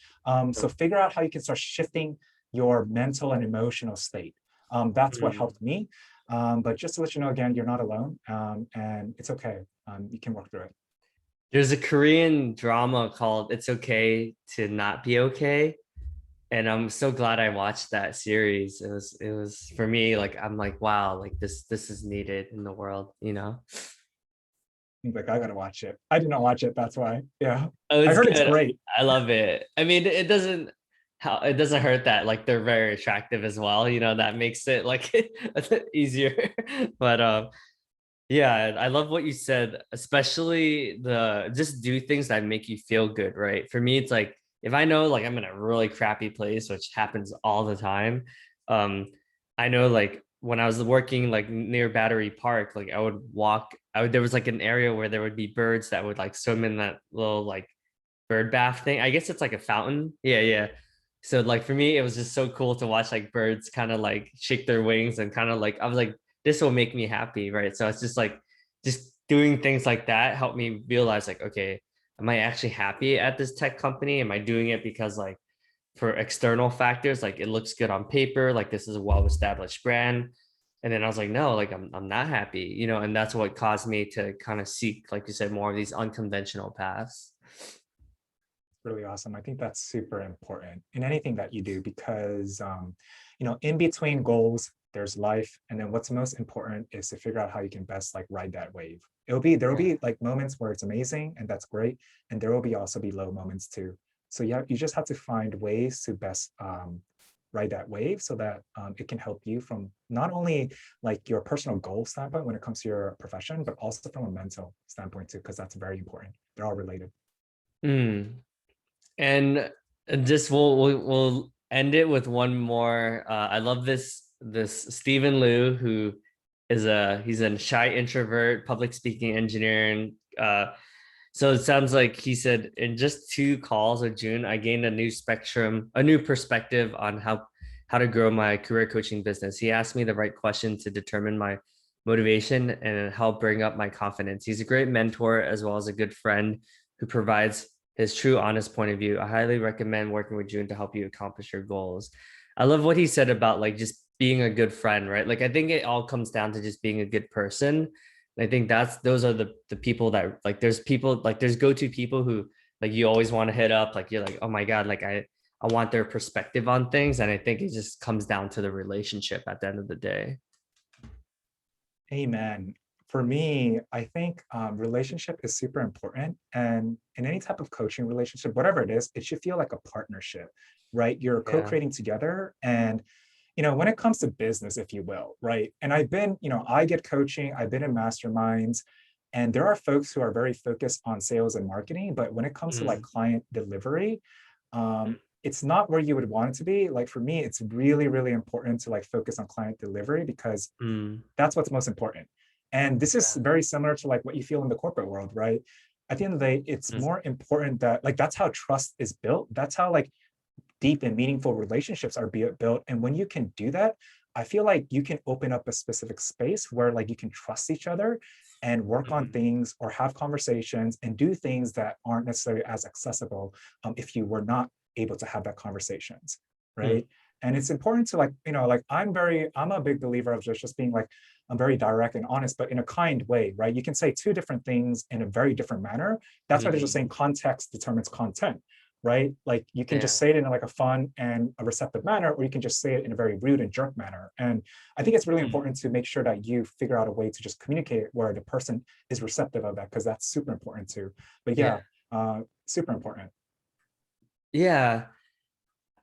So figure out how you can start shifting your mental and emotional state. That's what Mm. helped me. But just to let you know, again, you're not alone, and it's okay. You can work through it. There's a Korean drama called It's Okay to Not Be Okay. And I'm so glad I watched that series. It was for me, like I'm like, wow, like this is needed in the world, you know? Like I gotta watch it. I did not watch it. That's why. Yeah, Oh, I it's heard it's good. great. I love it. I mean, it doesn't hurt that like they're very attractive as well, you know, that makes it like easier. But yeah, I love what you said, especially the just do things that make you feel good, right? For me, it's like if I know like I'm in a really crappy place, which happens all the time, um, I know like when I was working like near Battery Park, like I would walk, there was like an area where there would be birds that would like swim in that little like bird bath thing. I guess it's like a fountain. Yeah, yeah. So like for me, it was just so cool to watch like birds kind of like shake their wings and kind of like I was like, this will make me happy, right? So it's just like just doing things like that helped me realize like, okay, am I actually happy at this tech company? Am I doing it because like for external factors, like it looks good on paper, like this is a well-established brand. And then I was like, no, like I'm not happy, you know, and that's what caused me to kind of seek, like you said, more of these unconventional paths. Really awesome. I think that's super important in anything that you do because, in between goals, there's life, and then what's most important is to figure out how you can best like ride that wave. There will Yeah. be like moments where it's amazing and that's great, and there will be also be low moments too. So yeah, you just have to find ways to best ride that wave so that it can help you from not only like your personal goal standpoint when it comes to your profession, but also from a mental standpoint too, because that's very important. They're all related. Mm. And just we'll end it with one more. I love this Stephen Liu, who he's a shy introvert, public speaking engineer, and so it sounds like he said in just 2 calls with June, I gained a new perspective on how to grow my career coaching business. He asked me the right question to determine my motivation and help bring up my confidence. He's a great mentor as well as a good friend who provides his true, honest point of view. I highly recommend working with June to help you accomplish your goals. I love what he said about like just being a good friend, right? Like I think it all comes down to just being a good person. I think those are the people that like there's people like there's go-to people who like you always want to hit up, like you're like, oh my God, like I want their perspective on things. And I think it just comes down to the relationship at the end of the day. Amen. For me, I think relationship is super important. And in any type of coaching relationship, whatever it is, it should feel like a partnership, right? You're Yeah. co-creating together. And, when it comes to business, if you will, right? And I get coaching, I've been in masterminds, and there are folks who are very focused on sales and marketing. But when it comes to like Mm, client delivery, it's not where you would want it to be. Like for me, it's really, really important to like focus on client delivery because mm, that's what's most important. And this is yeah. very similar to like what you feel in the corporate world, right? At the end of the day, it's Mm, more important that like that's how trust is built. That's how like deep and meaningful relationships are built. And when you can do that, I feel like you can open up a specific space where like you can trust each other and work on mm, things or have conversations and do things that aren't necessarily as accessible if you were not able to have that conversations, mm, right? And it's important to like, like I'm a big believer of just being like, I'm very direct and honest, but in a kind way, right? You can say two different things in a very different manner. That's why they're just mm, saying context determines content, right? Like you can just yeah. say it in like a fun and a receptive manner, or you can just say it in a very rude and jerk manner. And I think it's really Mm, important to make sure that you figure out a way to just communicate where the person is receptive of that, because that's super important too. But yeah. yeah, super important. Yeah.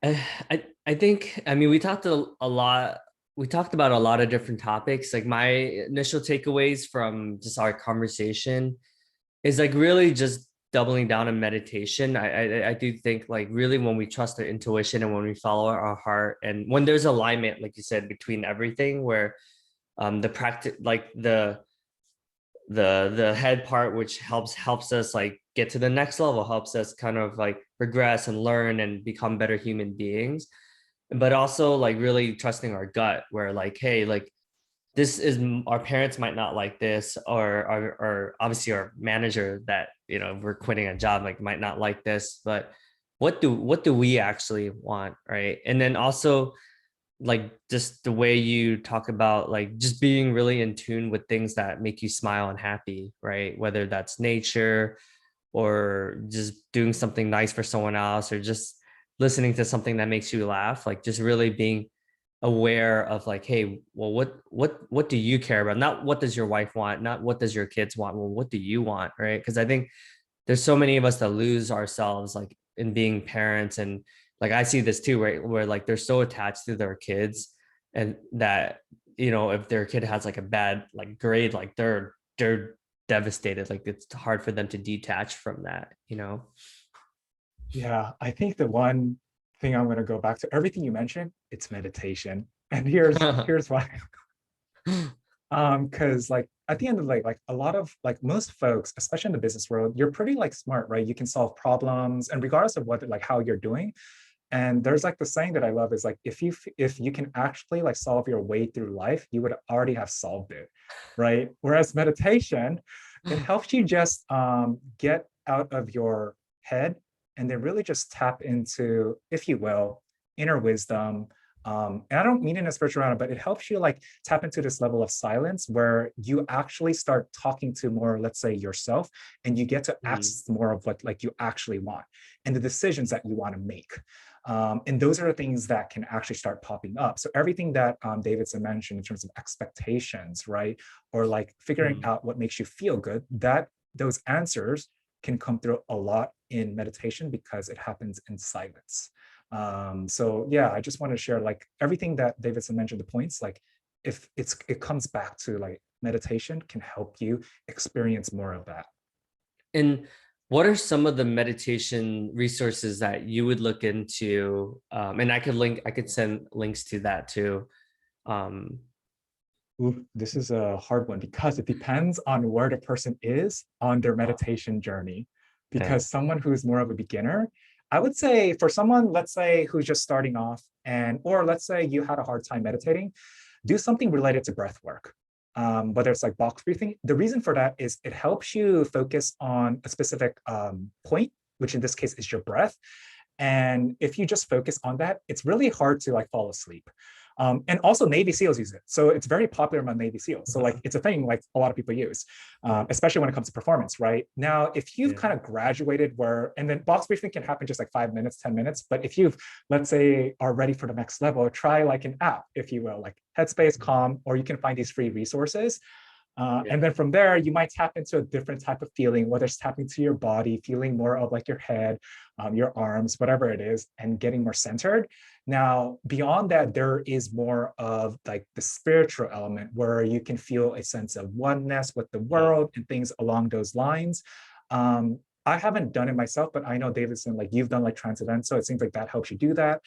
I think I mean we talked a lot we talked about a lot of different topics. Like my initial takeaways from just our conversation is like really just doubling down on meditation. I do think like really when we trust our intuition and when we follow our heart and when there's alignment, like you said, between everything, where the practice, like the head part, which helps us like get to the next level, helps us kind of like progress and learn and become better human beings, but also like really trusting our gut, where like, hey, like this is, our parents might not like this, or obviously our manager that, you know, we're quitting a job, like might not like this, but what do we actually want, right? And then also like just the way you talk about like just being really in tune with things that make you smile and happy, right? Whether that's nature or just doing something nice for someone else or just listening to something that makes you laugh, like just really being aware of like, hey, well, what do you care about? Not what does your wife want, not what does your kids want, well, what do you want, right? Because I think there's so many of us that lose ourselves like in being parents, and like I see this too, right, where like they're so attached to their kids, and that, you know, if their kid has like a bad like grade, like they're devastated, like it's hard for them to detach from that, you know. Yeah, I think the one thing I'm going to go back to everything you mentioned, it's meditation. And here's why. Because like at the end of the day, like a lot of like most folks, especially in the business world, you're pretty like smart, right? You can solve problems, and regardless of what like how you're doing. And there's like the saying that I love is like if you can actually like solve your way through life, you would already have solved it, right? Whereas meditation, it helps you just get out of your head and then really just tap into, if you will, inner wisdom. And I don't mean in a spiritual manner, but it helps you like tap into this level of silence where you actually start talking to more, let's say, yourself, and you get to Mm, access more of what like you actually want and the decisions that you want to make. And those are the things that can actually start popping up. So everything that Davidson mentioned in terms of expectations, right? Or like figuring mm. out what makes you feel good, that those answers can come through a lot in meditation because it happens in silence. So yeah, I just want to share like everything that Davidson mentioned, the points, like if it comes back to like meditation can help you experience more of that. And what are some of the meditation resources that you would look into? And I could send links to that too. Um, Ooh, this is a hard one because it depends on where the person is on their meditation journey. yeah. Because someone who's more of a beginner, I would say for someone, let's say, who's just starting off, and or let's say you had a hard time meditating, do something related to breath work. Whether it's like box breathing. The reason for that is it helps you focus on a specific point, which in this case is your breath. And if you just focus on that, it's really hard to like fall asleep. And also Navy SEALs use it. So it's very popular among Navy SEAls. So like it's a thing like a lot of people use, especially when it comes to performance, right? Now, if you've Yeah. kind of graduated where, and then box briefing can happen just like 5 minutes, 10 minutes. But if you've, let's say, are ready for the next level, try like an app, if you will, like Headspace, Calm, or you can find these free resources. And Yeah. then from there, you might tap into a different type of feeling, whether it's tapping to your body, feeling more of like your head, your arms, whatever it is, and getting more centered. Now, beyond that, there is more of like the spiritual element where you can feel a sense of oneness with the Yeah. world and things along those lines. I haven't done it myself, but I know Davidson, like you've done like transcendental. It seems like that helps you do that.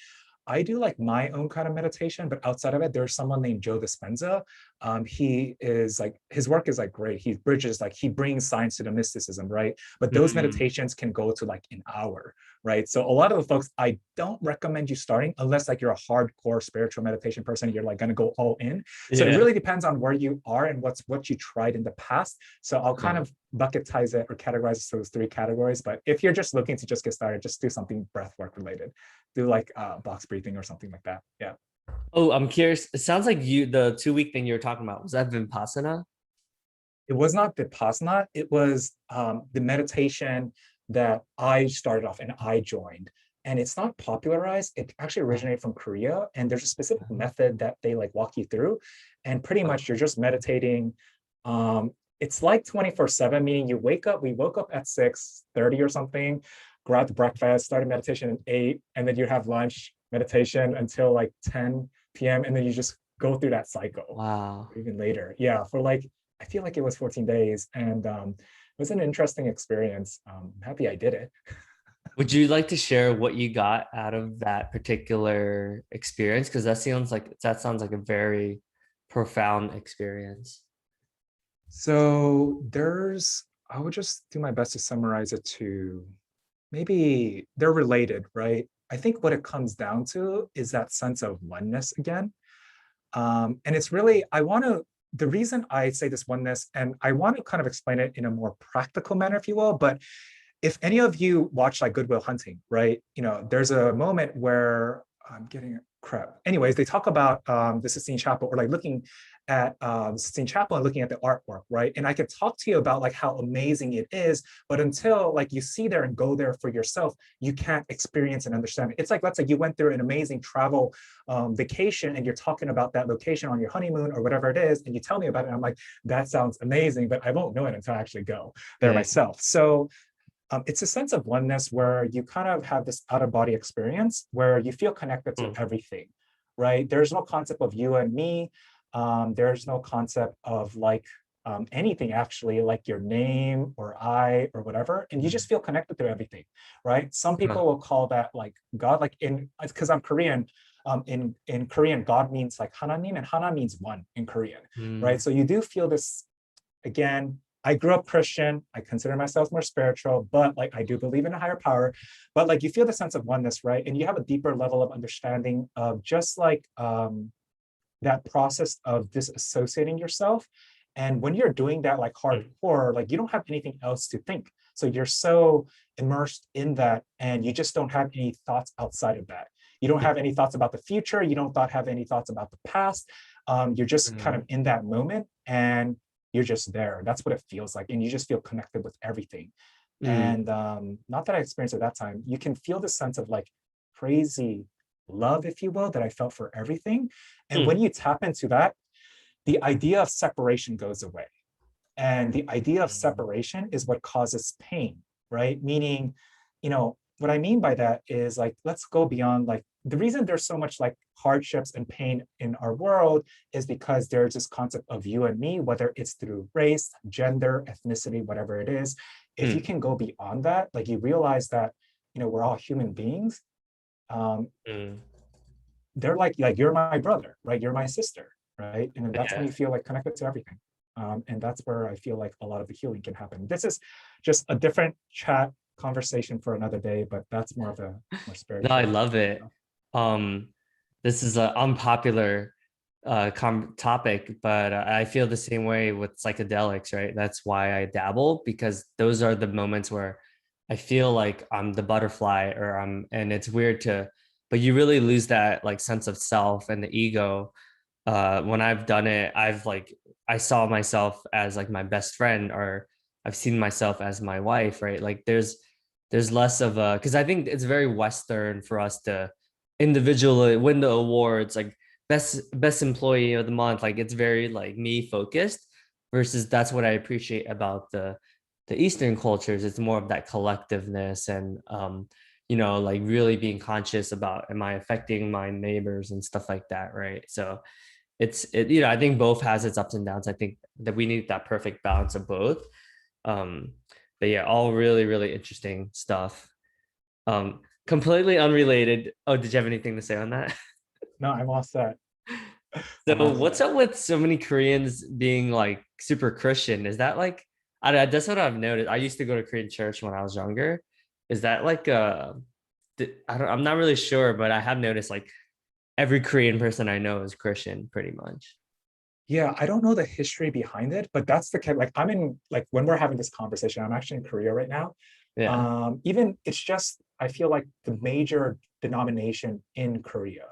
I do like my own kind of meditation, but outside of it, there's someone named Joe Dispenza. He is like, his work is like great. He bridges, like he brings science to the mysticism, right? But those Mm. meditations can go to like an hour, right? So a lot of the folks, I don't recommend you starting unless like you're a hardcore spiritual meditation person, you're like gonna go all in. So it Yeah. really depends on where you are and what you tried in the past. So I'll kind of bucketize it or categorize those three categories. But if you're just looking to just get started, just do something breath work related, do like box breathing or something like that. Yeah. Oh, I'm curious. It sounds like the 2 week thing you were talking about, was that Vipassana? It was not Vipassana. It was the meditation that I started off and I joined. And it's not popularized. It actually originated from Korea. And there's a specific method that they like walk you through. And pretty much you're just meditating. It's like 24/7, meaning you wake up, we woke up at 6:30 or something, grabbed breakfast, started meditation at 8, and then you have lunch, meditation until like 10 p.m. And then you just go through that cycle, Wow. even later. Yeah, for like, I feel like it was 14 days, and it was an interesting experience. I'm happy I did it. Would you like to share what you got out of that particular experience? Because that sounds like a very profound experience. So I would just do my best to summarize it to maybe they're related, right? I think what it comes down to is that sense of oneness again. And it's really, the reason I say this oneness, and I want to kind of explain it in a more practical manner, if you will, but if any of you watch like Good Will Hunting, right? There's a moment where I'm getting crap. Anyways, they talk about the Sistine Chapel, or like looking at the Sistine Chapel and looking at the artwork, right? And I could talk to you about like how amazing it is, but until like you see there and go there for yourself, you can't experience and understand it. It's like, let's say you went through an amazing travel vacation and you're talking about that location on your honeymoon or whatever it is, and you tell me about it. And I'm like, that sounds amazing, but I won't know it until I actually go there Yeah. myself. So it's a sense of oneness where you kind of have this out of body experience where you feel connected to Mm. everything, right? There's no concept of you and me. There's no concept of like anything actually, like your name or I or whatever. And you just feel connected to everything, right? Some Huh. people will call that like God, like because I'm Korean. In Korean, God means like Hananim, and Hana means one in Korean, right? Mm. So you do feel this again. I grew up Christian. I consider myself more spiritual, but like I do believe in a higher power. But like you feel the sense of oneness, right? And you have a deeper level of understanding of just like that process of disassociating yourself. And when you're doing that like Mm. hardcore, like you don't have anything else to think. So you're so immersed in that, and you just don't have any thoughts outside of that. You don't have any thoughts about the future. You don't have any thoughts about the past. You're just kind of Mm. in that moment, and you're just there. That's what it feels like. And you just feel connected with everything. Mm. And not that I experienced at that time, you can feel the sense of like crazy love, if you will, that I felt for everything. And when Mm. you tap into that, the idea of separation goes away. And the idea of Mm. separation is what causes pain, right? Meaning, what I mean by that is like, let's go beyond like the reason there's so much like hardships and pain in our world is because there's this concept of you and me, whether it's through race, gender, ethnicity, whatever it is. If you Mm. can go beyond that, like you realize that, we're all human beings. Um, Mm. they're like you're my brother, right? You're my sister, right? And then that's when Yeah. you feel like connected to everything. And that's where I feel like a lot of the healing can happen. This is just a different chat conversation for another day, but that's more of a more No, I spiritual love it. stuff. Um, this is an unpopular topic, but I feel the same way with psychedelics, right? That's why I dabble, because those are the moments where I feel like I'm the butterfly, and it's weird but you really lose that like sense of self and the ego. When I've done it, I saw myself as like my best friend, or I've seen myself as my wife, right? Like there's less of a, because I think it's very Western for us to individually win the awards, like best employee of the month. Like it's very like me focused, versus that's what I appreciate about the Eastern cultures. It's more of that collectiveness, and like really being conscious about, am I affecting my neighbors and stuff like that, right? So I think both has its ups and downs. I think that we need that perfect balance of both. um but yeah, all really really interesting stuff. Completely unrelated. Oh, did you have anything to say on that? No, I'm all set. I'm So all what's set. up with so many Koreans being like super Christian? Is that like, that's what I've noticed. I used to go to Korean church when I was younger. Is that like I'm not really sure, but I have noticed like every Korean person I know is Christian pretty much. Yeah, I don't know the history behind it, but that's the kind, like I'm in, like when we're having this conversation, I'm actually in Korea right now. Yeah. Even it's just I feel like the major denomination in Korea,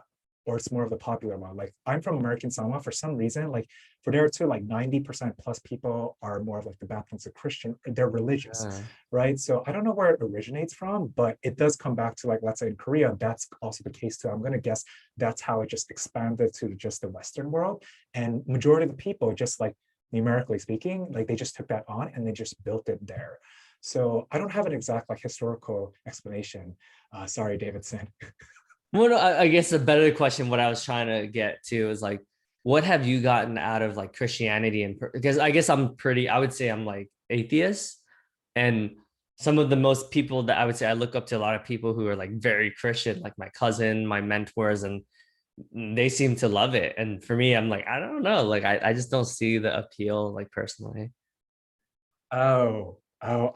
or it's more of the popular one. Like I'm from American Samoa, for some reason, like for there too, like 90% plus people are more of like the Baptist or Christian, they're religious, Uh, right? So I don't know where it originates from, but it does come back to like, let's say in Korea, that's also the case too. I'm gonna guess that's how it just expanded to just the Western world. And majority of the people, just like numerically speaking, like they just took that on and they just built it there. So I don't have an exact like historical explanation. Sorry, Davidson. well, no, I guess a better question, what I was trying to get to is like, what have you gotten out of like Christianity? And because I guess I would say I'm like atheist, and some of the most people that I would say I look up to, a lot of people who are like very Christian, like my cousin, my mentors, and they seem to love it. And for me, I'm like, I don't know, like I just don't see the appeal, like personally.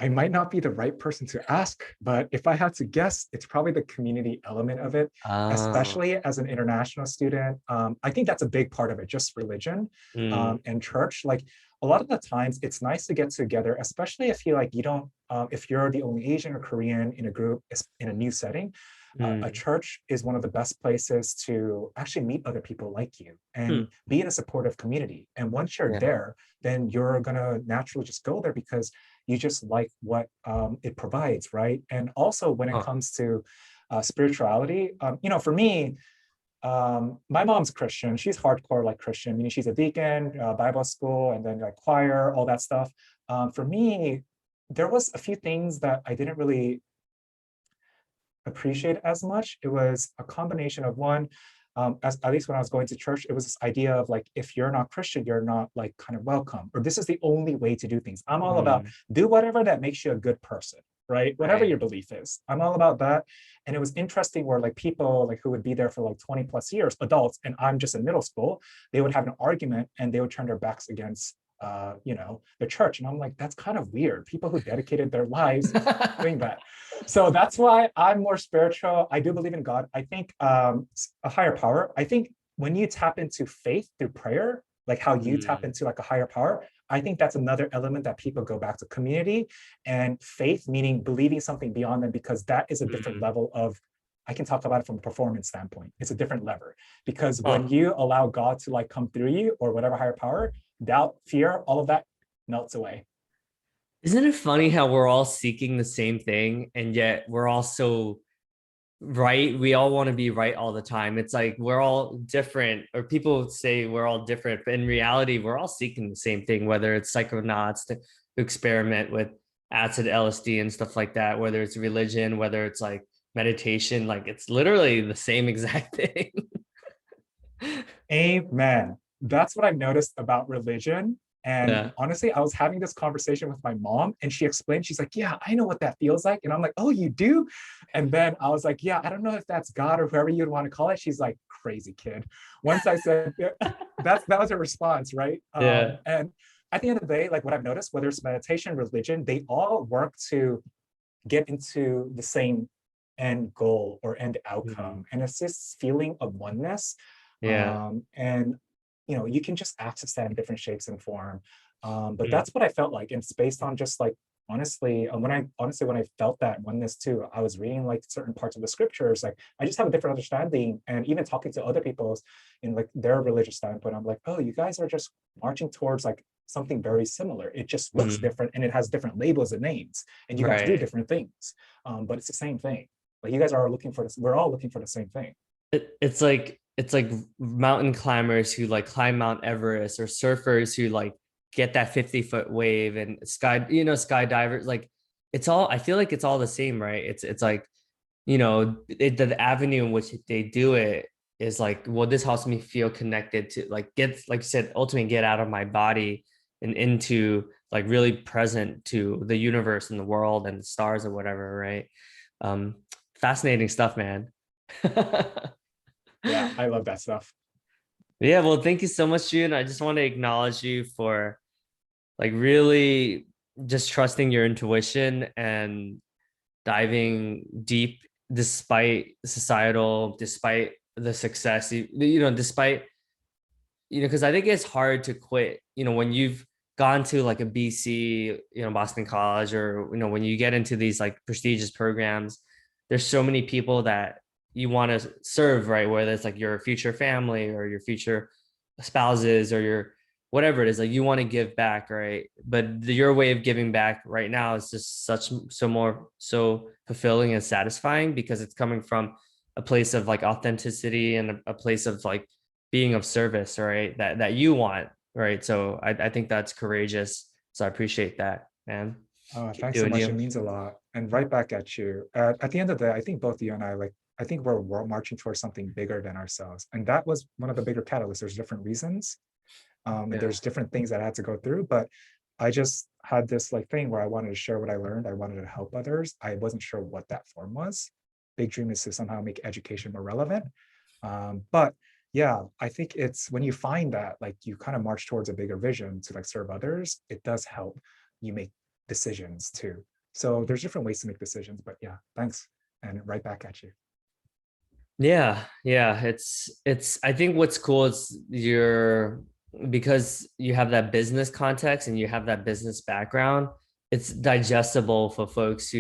I might not be the right person to ask, but if I had to guess, it's probably the community element of it, Oh, especially as an international student. I think that's a big part of it, just religion mm, and church. Like a lot of the times, it's nice to get together, especially if you like you don't, if you're the only Asian or Korean in a group in a new setting. A mm, church is one of the best places to actually meet other people like you hmm, and be in a supportive community. And once you're yeah. there, then you're gonna naturally just go there because you just like what it provides, right? And also when it Huh. comes to spirituality, for me, my mom's Christian. She's hardcore like Christian, meaning she's a deacon, Bible school, and then like choir, all that stuff. For me, there was a few things that I didn't really appreciate as much. It was a combination of one, as at least when I was going to church, it was this idea of like, if you're not Christian, you're not like kind of welcome, or this is the only way to do things. I'm all about Mm, do whatever that makes you a good person, right? Whatever right. your belief is, I'm all about that. And it was interesting where like people like who would be there for like 20 plus years, adults, and I'm just in middle school, they would have an argument and they would turn their backs against the church. And I'm like, that's kind of weird. People who dedicated their lives doing that. So that's why I'm more spiritual. I do believe in God. I think a higher power. I think when you tap into faith through prayer, like how you tap Mm, into like a higher power, I think that's another element that people go back to community and faith, meaning believing something beyond them, because that is a different mm. level of. I can talk about it from a performance standpoint. It's a different lever because when Huh. you allow God to like come through you or whatever higher power, doubt, fear, all of that melts away. Isn't it funny how we're all seeking the same thing and yet we're all so right? We all want to be right all the time. It's like we're all different, or people say we're all different, but in reality, we're all seeking the same thing, whether it's psychonauts to experiment with acid LSD and stuff like that, whether it's religion, whether it's like meditation, like it's literally the same exact thing. Amen. That's what I've noticed about religion. And Yeah. honestly, I was having this conversation with my mom, and she explained, she's like, yeah, I know what that feels like. And I'm like, oh, you do? And then I was like, yeah, I don't know if that's God or whoever you'd want to call it. She's like, crazy kid. Once I said, that was her response, right? Yeah. And at the end of the day, like what I've noticed, whether it's meditation, religion, they all work to get into the same end goal or end Mhm. outcome. And it's this feeling of oneness. Yeah. And you can just access that in different shapes and form. But Mm. that's what I felt like. And it's based on just like honestly, when I felt that oneness too, I was reading like certain parts of the scriptures. Like I just have a different understanding. And even talking to other people in like their religious standpoint, I'm like, oh, you guys are just marching towards like something very similar. It just looks Mm. different and it has different labels and names, and you guys do Right. different things. But it's the same thing. Like you guys are looking for this. We're all looking for the same thing. It's like mountain climbers who like climb Mount Everest, or surfers who like get that 50-foot wave, and skydivers, like it's all, I feel like it's all the same, right? It's like, the avenue in which they do it is like, well, this helps me feel connected to, like, get, like you said, ultimately get out of my body and into like really present to the universe and the world and the stars or whatever, right? um Fascinating stuff, man. Yeah, I love that stuff. Yeah, well, thank you so much, June. I just want to acknowledge you for like really just trusting your intuition and diving deep despite societal, despite the success, despite, because I think it's hard to quit, when you've gone to like a BC, Boston College, or, when you get into these like prestigious programs, there's so many people that you want to serve, right? Whether it's like your future family or your future spouses or your whatever it is, like you want to give back, right? But your way of giving back right now is just so fulfilling and satisfying because it's coming from a place of like authenticity and a place of like being of service, right? That you want, right? So I think that's courageous. So I appreciate that, man. Oh, Keep thanks so doing much. It you. means a lot. And right back at you. At the end of the day, I think both you and I like. I think we're marching towards something bigger than ourselves. And that was one of the bigger catalysts. There's different reasons, and Yeah. there's different things that I had to go through, but I just had this like thing where I wanted to share what I learned. I wanted to help others. I wasn't sure what that form was. Big dream is to somehow make education more relevant. But yeah, I think it's when you find that like you kind of march towards a bigger vision to like serve others, it does help you make decisions too. So there's different ways to make decisions, but yeah, thanks. And right back at you. Yeah, yeah, it's I think what's cool is you're because you have that business context and you have that business background, it's digestible for folks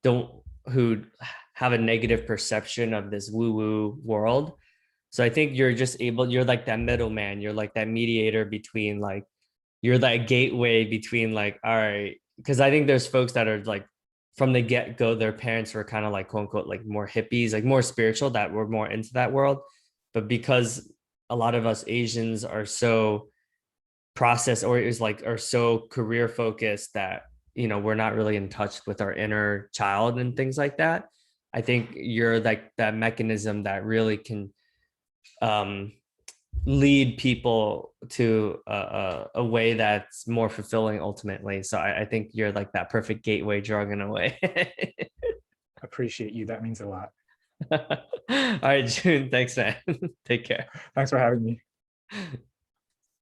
don't who have a negative perception of this woo-woo world. So I think you're just able, you're like that middleman, you're like that mediator between like you're that gateway between like, all right, because I think there's folks that are like from the get-go, their parents were kind of like quote unquote like more hippies, like more spiritual, that were more into that world. But because a lot of us Asians are so process or is like are so career focused that we're not really in touch with our inner child and things like that. I think you're like that mechanism that really can um lead people to a way that's more fulfilling ultimately. So I think you're like that perfect gateway drug in a way. Appreciate you. That means a lot. All right, June, thanks, man. Take care. Thanks for having me.